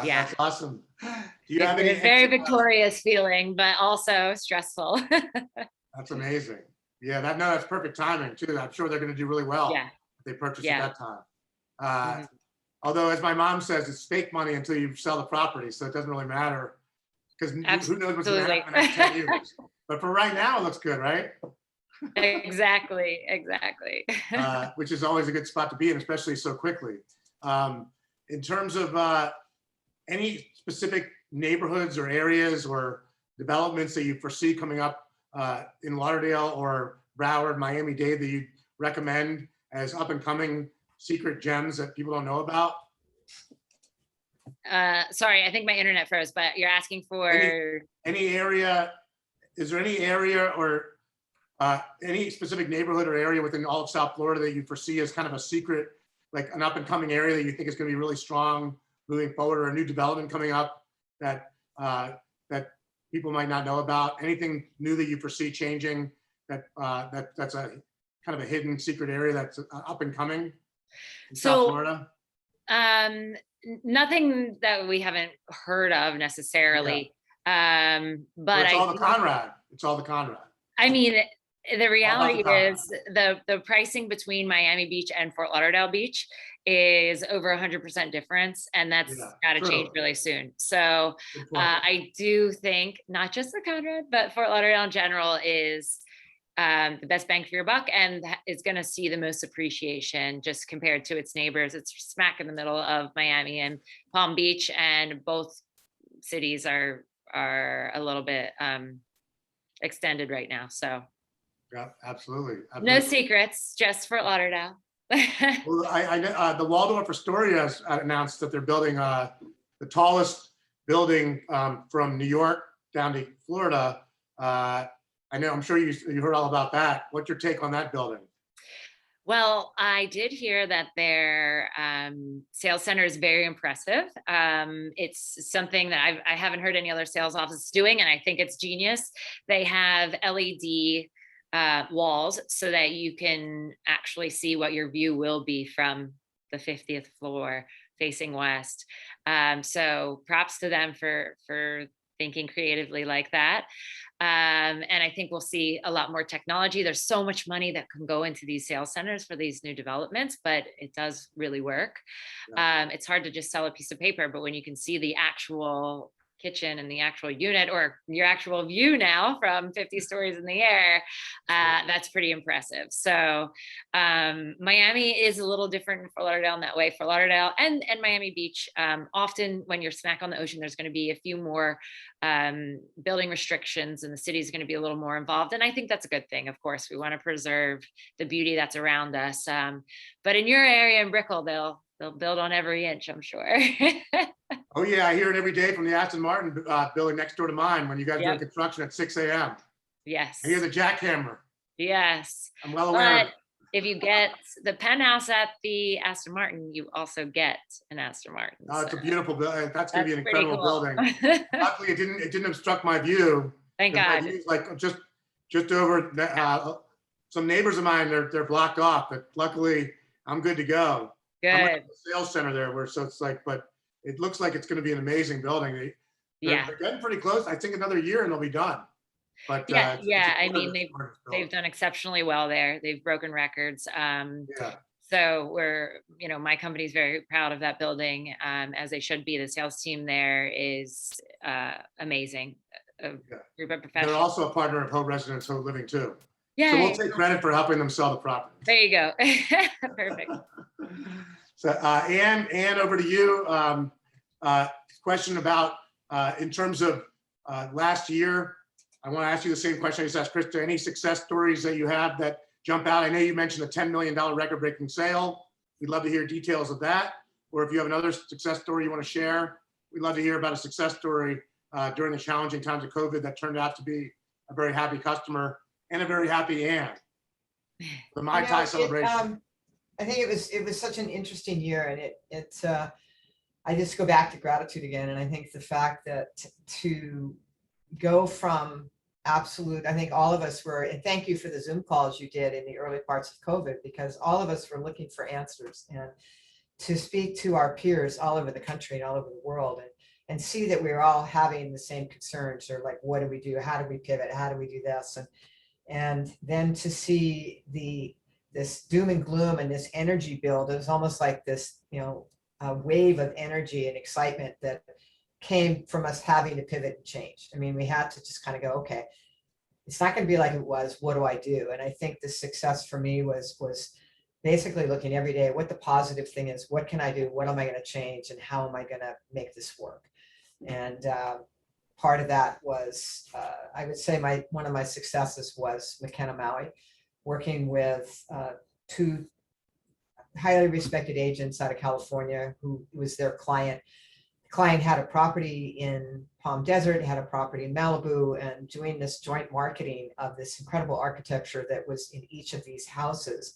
Yeah. That's awesome. Do you have It's any a very victorious feeling, but also stressful. That's amazing. Yeah, that's perfect timing too. I'm sure they're going to do really well Yeah. if they purchase Yeah. at that time. Although, as my mom says, it's fake money until you sell the property, so it doesn't really matter because who knows what's going to happen in the next 10 years. But for right now, it looks good, right? Exactly. Which is always a good spot to be in, especially so quickly. In terms of any specific neighborhoods or areas or developments that you foresee coming up in Lauderdale or Broward, Miami-Dade that you recommend as up and coming secret gems that people don't know about? Sorry, I think my internet froze, but you're asking for any area. Is there any area or any specific neighborhood or area within all of South Florida that you foresee as kind of a secret, like an up and coming area that you think is going to be really strong moving forward, or a new development coming up that that people might not know about? Anything new that you foresee changing that's a kind of a hidden secret area that's up and coming in South Florida? Nothing that we haven't heard of necessarily. But it's all the Conrad. It's all the Conrad. I mean, the reality is the pricing between Miami Beach and Fort Lauderdale Beach is over 100% difference, and that's got to change really soon. So I do think not just the Conrad, but Fort Lauderdale in general is the best bang for your buck, and is going to see the most appreciation just compared to its neighbors. It's smack in the middle of Miami and Palm Beach, and both cities are a little bit extended right now. So yeah, absolutely. No secrets, just Fort Lauderdale. Well, I know the Waldorf Astoria has announced that they're building the tallest building from New York down to Florida. I know, I'm sure you heard all about that. What's your take on that building? Well, I did hear that their sales center is very impressive. It's something that I haven't heard any other sales office doing, and I think it's genius. They have LED walls so that you can actually see what your view will be from the 50th floor facing west. So props to them for thinking creatively like that. And I think we'll see a lot more technology. There's so much money that can go into these sales centers for these new developments, but it does really work. It's hard to just sell a piece of paper, but when you can see the actual kitchen and the actual unit, or your actual view now from 50 stories in the air, that's pretty impressive. So Miami is a little different in Fort Lauderdale in that way. Fort Lauderdale and Miami Beach, often when you're smack on the ocean, there's going to be a few more building restrictions, and the city is going to be a little more involved. And I think that's a good thing. Of course, we want to preserve the beauty that's around us. But in your area in Brickell, they'll build on every inch, I'm sure. Oh yeah, I hear it every day from the Aston Martin building next door to mine when you guys are doing construction at 6 a.m. Yes. I hear the jackhammer. Yes. I'm well aware of it. if you get the penthouse at the Aston Martin, you also get an Aston Martin. Oh, it's a so beautiful building. That's gonna be an that's pretty incredible cool. building. Luckily, it didn't obstruct my view. Thank 'Cause my God. view's like just over, some neighbors of mine, they're blocked off, but luckily I'm good to go. I'm Good. at the sales center there so it's like, but it looks like it's gonna be an amazing building. Yeah. They're getting pretty close. I think another year and they'll be done. But Yeah. it's Yeah. a I mean, gorgeous, gorgeous they've building. done exceptionally well there. They've broken records. Yeah. So we're, my company's very proud of that building, as they should be. The sales team there is amazing. A Yeah. group of They're professionals. also a partner of Haute Residence, Haute Living too. Yeah. So we'll take credit for helping them sell the property. There you go. Perfect. So Ann, over to you. Question about in terms of last year. I want to ask you the same question I just asked Krista. Any success stories that you have that jump out? I know you mentioned a $10 million record-breaking sale. We'd love to hear details of that. Or if you have another success story you want to share, we'd love to hear about a success story during the challenging times of COVID that turned out to be a very happy customer and a very happy Ann. The Mai Tai celebration. I think it was such an interesting year, and I just go back to gratitude again. And I think the fact that to go from absolute, I think all of us were, and thank you for the Zoom calls you did in the early parts of COVID, because all of us were looking for answers, and to speak to our peers all over the country and all over the world and see that we were all having the same concerns, or like, what do we do? How do we pivot? How do we do this? And then to see this doom and gloom and this energy build, it was almost like this, a wave of energy and excitement that came from us having to pivot and change. I mean, we had to just kind of go, okay, it's not going to be like it was. What do I do? And I think the success for me was basically looking every day what the positive thing is. What can I do? What am I going to change? And how am I going to make this work? And part of that was, I would say one of my successes was McKenna Maui, working with two highly respected agents out of California who was their client. The client had a property in Palm Desert, had a property in Malibu, and doing this joint marketing of this incredible architecture that was in each of these houses,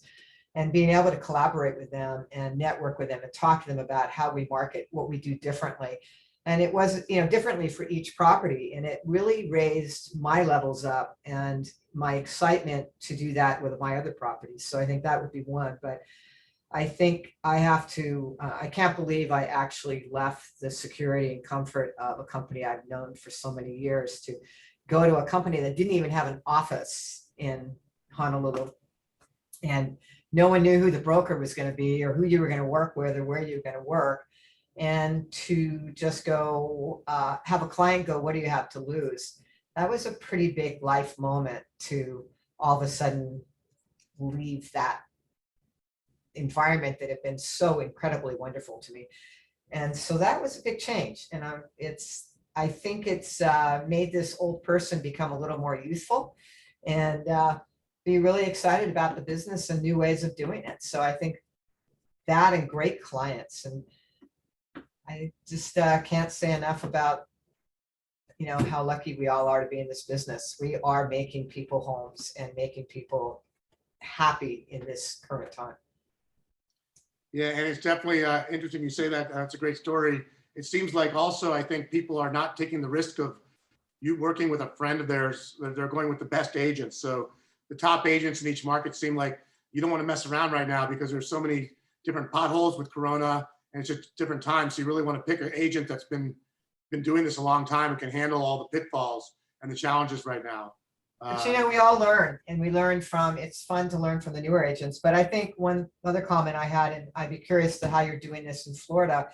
and being able to collaborate with them and network with them and talk to them about how we market, what we do differently. And it was, differently for each property. And it really raised my levels up and my excitement to do that with my other properties. So I think that would be one. But I think I have to, I can't believe I actually left the security and comfort of a company I've known for so many years to go to a company that didn't even have an office in Honolulu. And no one knew who the broker was going to be or who you were going to work with or where you were going to work. And to just go have a client go, what do you have to lose? That was a pretty big life moment to all of a sudden leave that environment that had been so incredibly wonderful to me. And so that was a big change. And I think it's made this old person become a little more youthful and be really excited about the business and new ways of doing it. So I think that, and great clients. And I just can't say enough about, how lucky we all are to be in this business. We are making people homes and making people happy in this current time. Yeah, and it's definitely interesting you say that. That's a great story. It seems like also, I think people are not taking the risk of you working with a friend of theirs. They're going with the best agents. So the top agents in each market seem like you don't want to mess around right now because there's so many different potholes with Corona and it's just different times. So you really want to pick an agent that's been doing this a long time and can handle all the pitfalls and the challenges right now. But we all learn, and we learn from, it's fun to learn from the newer agents. But I think one other comment I had, and I'd be curious to how you're doing this in Florida,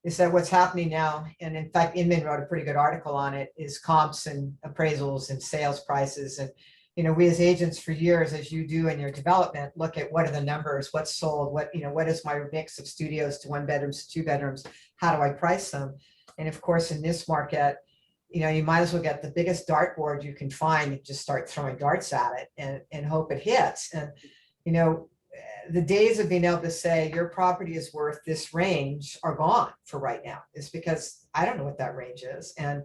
is that what's happening now, and in fact, Inman wrote a pretty good article on it, is comps and appraisals and sales prices. And, we as agents for years, as you do in your development, look at what are the numbers, what's sold, what is my mix of studios to 1 bedrooms to 2 bedrooms, how do I price them? And of course, in this market, you might as well get the biggest dartboard you can find and just start throwing darts at it and hope it hits. And, the days of being able to say your property is worth this range are gone for right now. It's because I don't know what that range is. And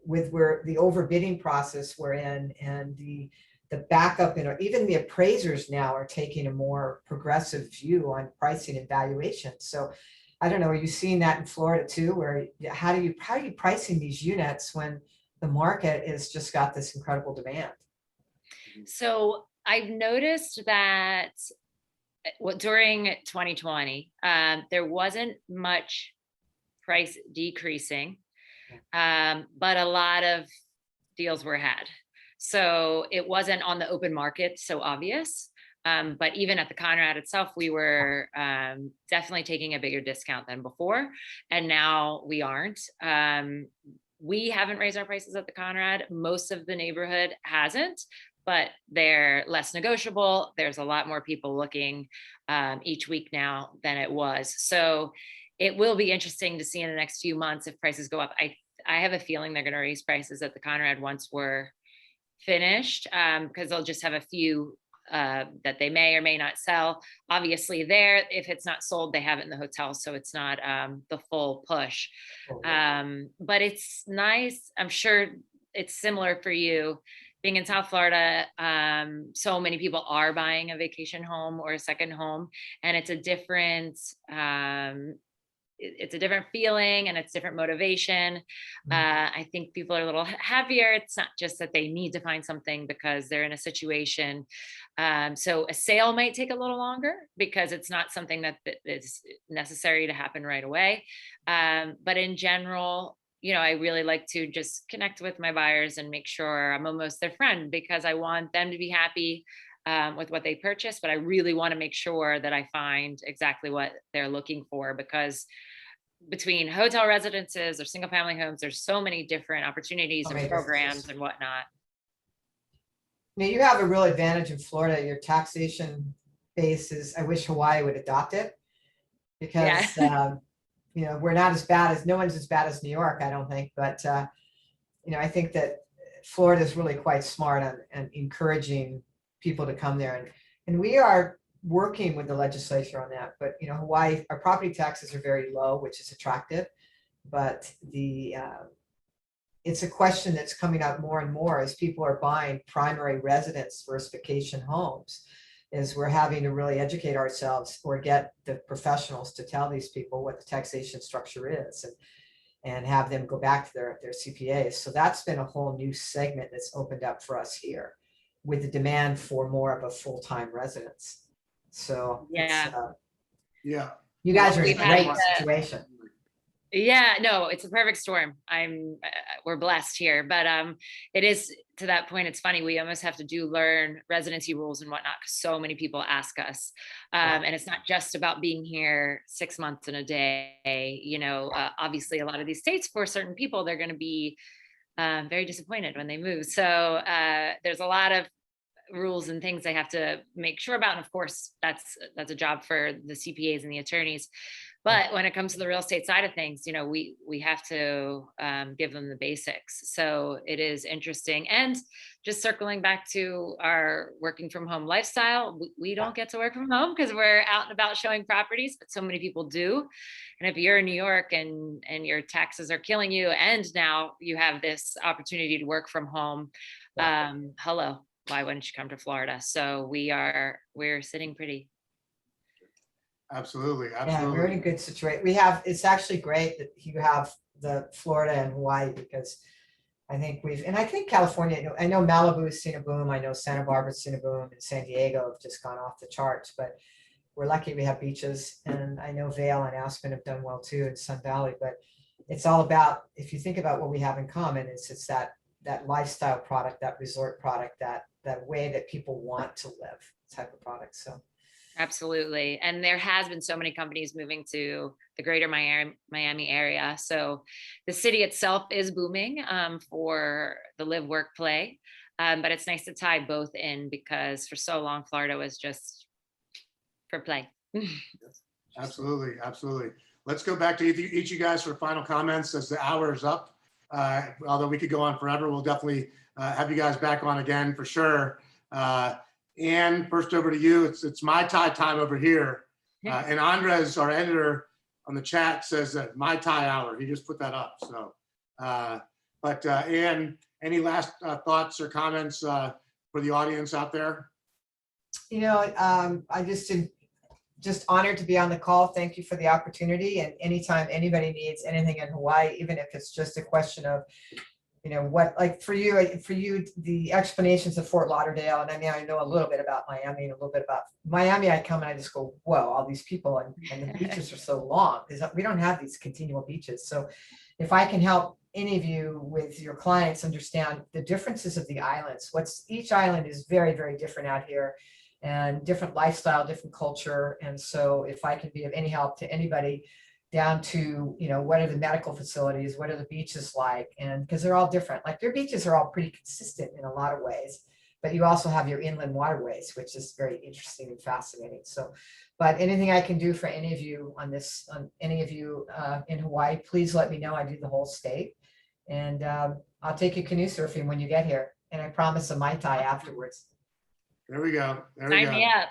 with where the overbidding process we're in and the the backup and even the appraisers now are taking a more progressive view on pricing and valuation. So I don't know, are you seeing that in Florida too, where how are you pricing these units when the market has just got this incredible demand? So I've noticed that during 2020, there wasn't much price decreasing, but a lot of deals were had. So it wasn't on the open market so obvious. But even at the Conrad itself, we were definitely taking a bigger discount than before. And now we aren't. We haven't raised our prices at the Conrad. Most of the neighborhood hasn't, but they're less negotiable. There's a lot more people looking each week now than it was. So it will be interesting to see in the next few months if prices go up. I have a feeling they're going to raise prices at the Conrad once we're finished, because they'll just have a few that they may or may not sell. Obviously there, if it's not sold, they have it in the hotel, so it's not the full push. But it's nice. I'm sure it's similar for you being in South Florida. So many people are buying a vacation home or a second home, and it's a different feeling and it's different motivation. I think people are a little happier. It's not just that they need to find something because they're in a situation. So a sale might take a little longer because it's not something that is necessary to happen right away. But in general, I really like to just connect with my buyers and make sure I'm almost their friend, because I want them to be happy with what they purchase, but I really want to make sure that I find exactly what they're looking for, because between hotel residences or single family homes, there's so many different opportunities and programs and whatnot. Now you have a real advantage in Florida. Your taxation base is, I wish Hawaii would adopt it, because we're not as bad as, no one's as bad as New York, I don't think, but I think that Florida is really quite smart on encouraging people to come there, and we are working with the legislature on that. But Hawaii, our property taxes are very low, which is attractive, but it's a question that's coming up more and more as people are buying primary residence versus vacation homes, is we're having to really educate ourselves or get the professionals to tell these people what the taxation structure is, and have them go back to their CPAs. So that's been a whole new segment that's opened up for us here, with the demand for more of a full-time residence. So you guys are in a great situation. Yeah, no, it's a perfect storm. We're blessed here, but it is, to that point, it's funny, we almost have to learn residency rules and whatnot, because so many people ask us. And it's not just about being here 6 months in a day. Obviously a lot of these states, for certain people, they're going to be very disappointed when they move. So there's a lot of rules and things they have to make sure about. And of course, that's a job for the CPAs and the attorneys. But when it comes to the real estate side of things, we have to give them the basics. So it is interesting. And just circling back to our working from home lifestyle, we don't get to work from home because we're out and about showing properties, but so many people do. And if you're in New York and your taxes are killing you, and now you have this opportunity to work from home, hello, why wouldn't you come to Florida? So we're sitting pretty. Absolutely. Yeah, we're in a good situation. It's actually great that you have the Florida and Hawaii, because I think I think California, I know Malibu's seen a boom. I know Santa Barbara's seen a boom, and San Diego have just gone off the charts, but we're lucky we have beaches. And I know Vail and Aspen have done well too, in Sun Valley, but it's all about, if you think about what we have in common, it's that lifestyle product, that resort product, that way that people want to live type of product. So. Absolutely. And there has been so many companies moving to the greater Miami area. So the city itself is booming for the live, work, play. But it's nice to tie both in, because for so long, Florida was just for play. Absolutely. Absolutely. Let's go back to each of you guys for final comments as the hour is up. Although we could go on forever, we'll definitely have you guys back on again for sure. Anne, first over to you. It's Mai Tai time over here. And Andres, our editor on the chat, says that Mai Tai hour. He just put that up. So, but Anne, any last thoughts or comments for the audience out there? You know, I just honored to be on the call. Thank you for the opportunity. And anytime anybody needs anything in Hawaii, even if it's just a question of, you know, what, like for you, the explanations of Fort Lauderdale, and I mean, I know a little bit about Miami and a little bit about Miami. I come and I just go, whoa, all these people, and the beaches are so long because we don't have these continual beaches. So if I can help any of you with your clients understand the differences of the islands, each island is very, very different out here, and different lifestyle, different culture. And so if I can be of any help to anybody, down to, you know, what are the medical facilities, what are the beaches like, and because they're all different. Like their beaches are all pretty consistent in a lot of ways, but you also have your inland waterways, which is very interesting and fascinating. So, but anything I can do for any of you on this, any of you in Hawaii, please let me know. I do the whole state, and I'll take you canoe surfing when you get here, and I promise a Mai Tai afterwards. There we go. There we Sign go. me up.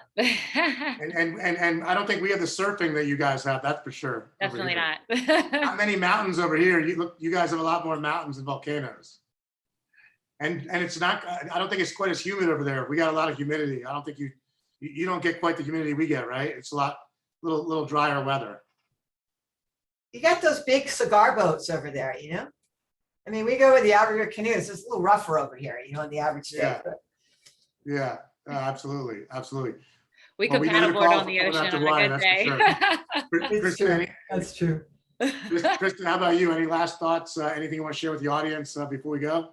And I don't think we have the surfing that you guys have. That's for sure. Definitely not. Not many mountains over here. You guys have a lot more mountains and volcanoes. And it's not. I don't think it's quite as humid over there. We got a lot of humidity. I don't think you don't get quite the humidity we get, right? It's a little drier weather. You got those big cigar boats over there, you know? I mean, we go with the average canoes. It's a little rougher over here, you know, in the average day. Yeah. Yeah. Absolutely. We Well, could we do the paddleboard calls on the coming out ocean to on Hawaii, a good that's for day. sure. It's true. That's true. Krista, how about you? Any last thoughts? Anything you want to share with the audience before we go?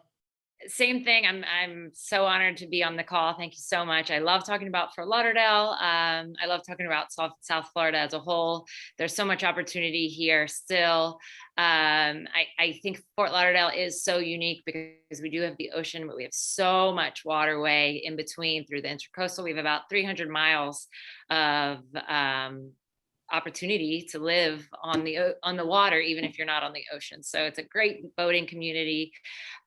Same thing. I'm so honored to be on the call. Thank you so much. I love talking about Fort Lauderdale. I love talking about South Florida as a whole. There's so much opportunity here still. I think Fort Lauderdale is so unique because we do have the ocean, but we have so much waterway in between through the intercoastal. We have about 300 miles of opportunity to live on the water, even if you're not on the ocean. So it's a great boating community,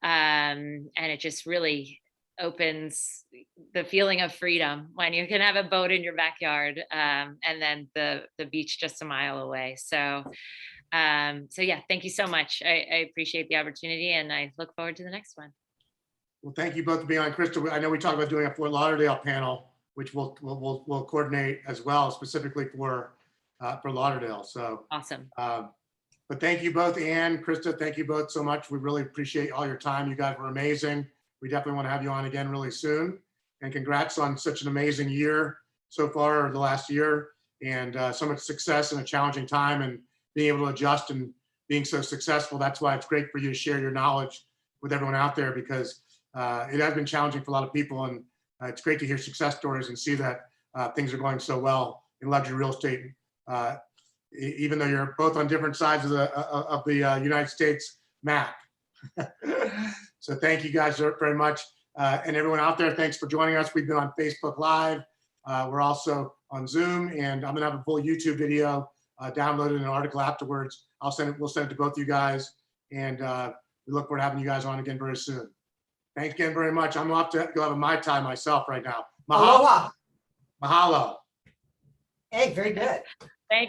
and it just really opens the feeling of freedom when you can have a boat in your backyard, and then the beach just a mile away. So yeah, thank you so much. I appreciate the opportunity, and I look forward to the next one. Well, thank you both for being on, Krista. I know we talked about doing a Fort Lauderdale panel, which we'll coordinate as well, specifically for Lauderdale. So Awesome. but thank you both, Anne, Krista, thank you both so much. We really appreciate all your time. You guys were amazing. We definitely want to have you on again really soon. And congrats on such an amazing year so far, or the last year, and so much success in a challenging time, and being able to adjust and being so successful. That's why it's great for you to share your knowledge with everyone out there, because it has been challenging for a lot of people. And it's great to hear success stories and see that things are going so well in luxury real estate. Even though you're both on different sides of the United States map. So thank you guys very much. And everyone out there, thanks for joining us. We've been on Facebook Live. We're also on Zoom, and I'm gonna have a full YouTube video downloaded in an article afterwards. We'll send it to both you guys, and we look forward to having you guys on again very soon. Thanks again very much. I'm off to go have a Mai Tai myself right now. Mahalo. Aloha. Mahalo. Hey, very good. Thank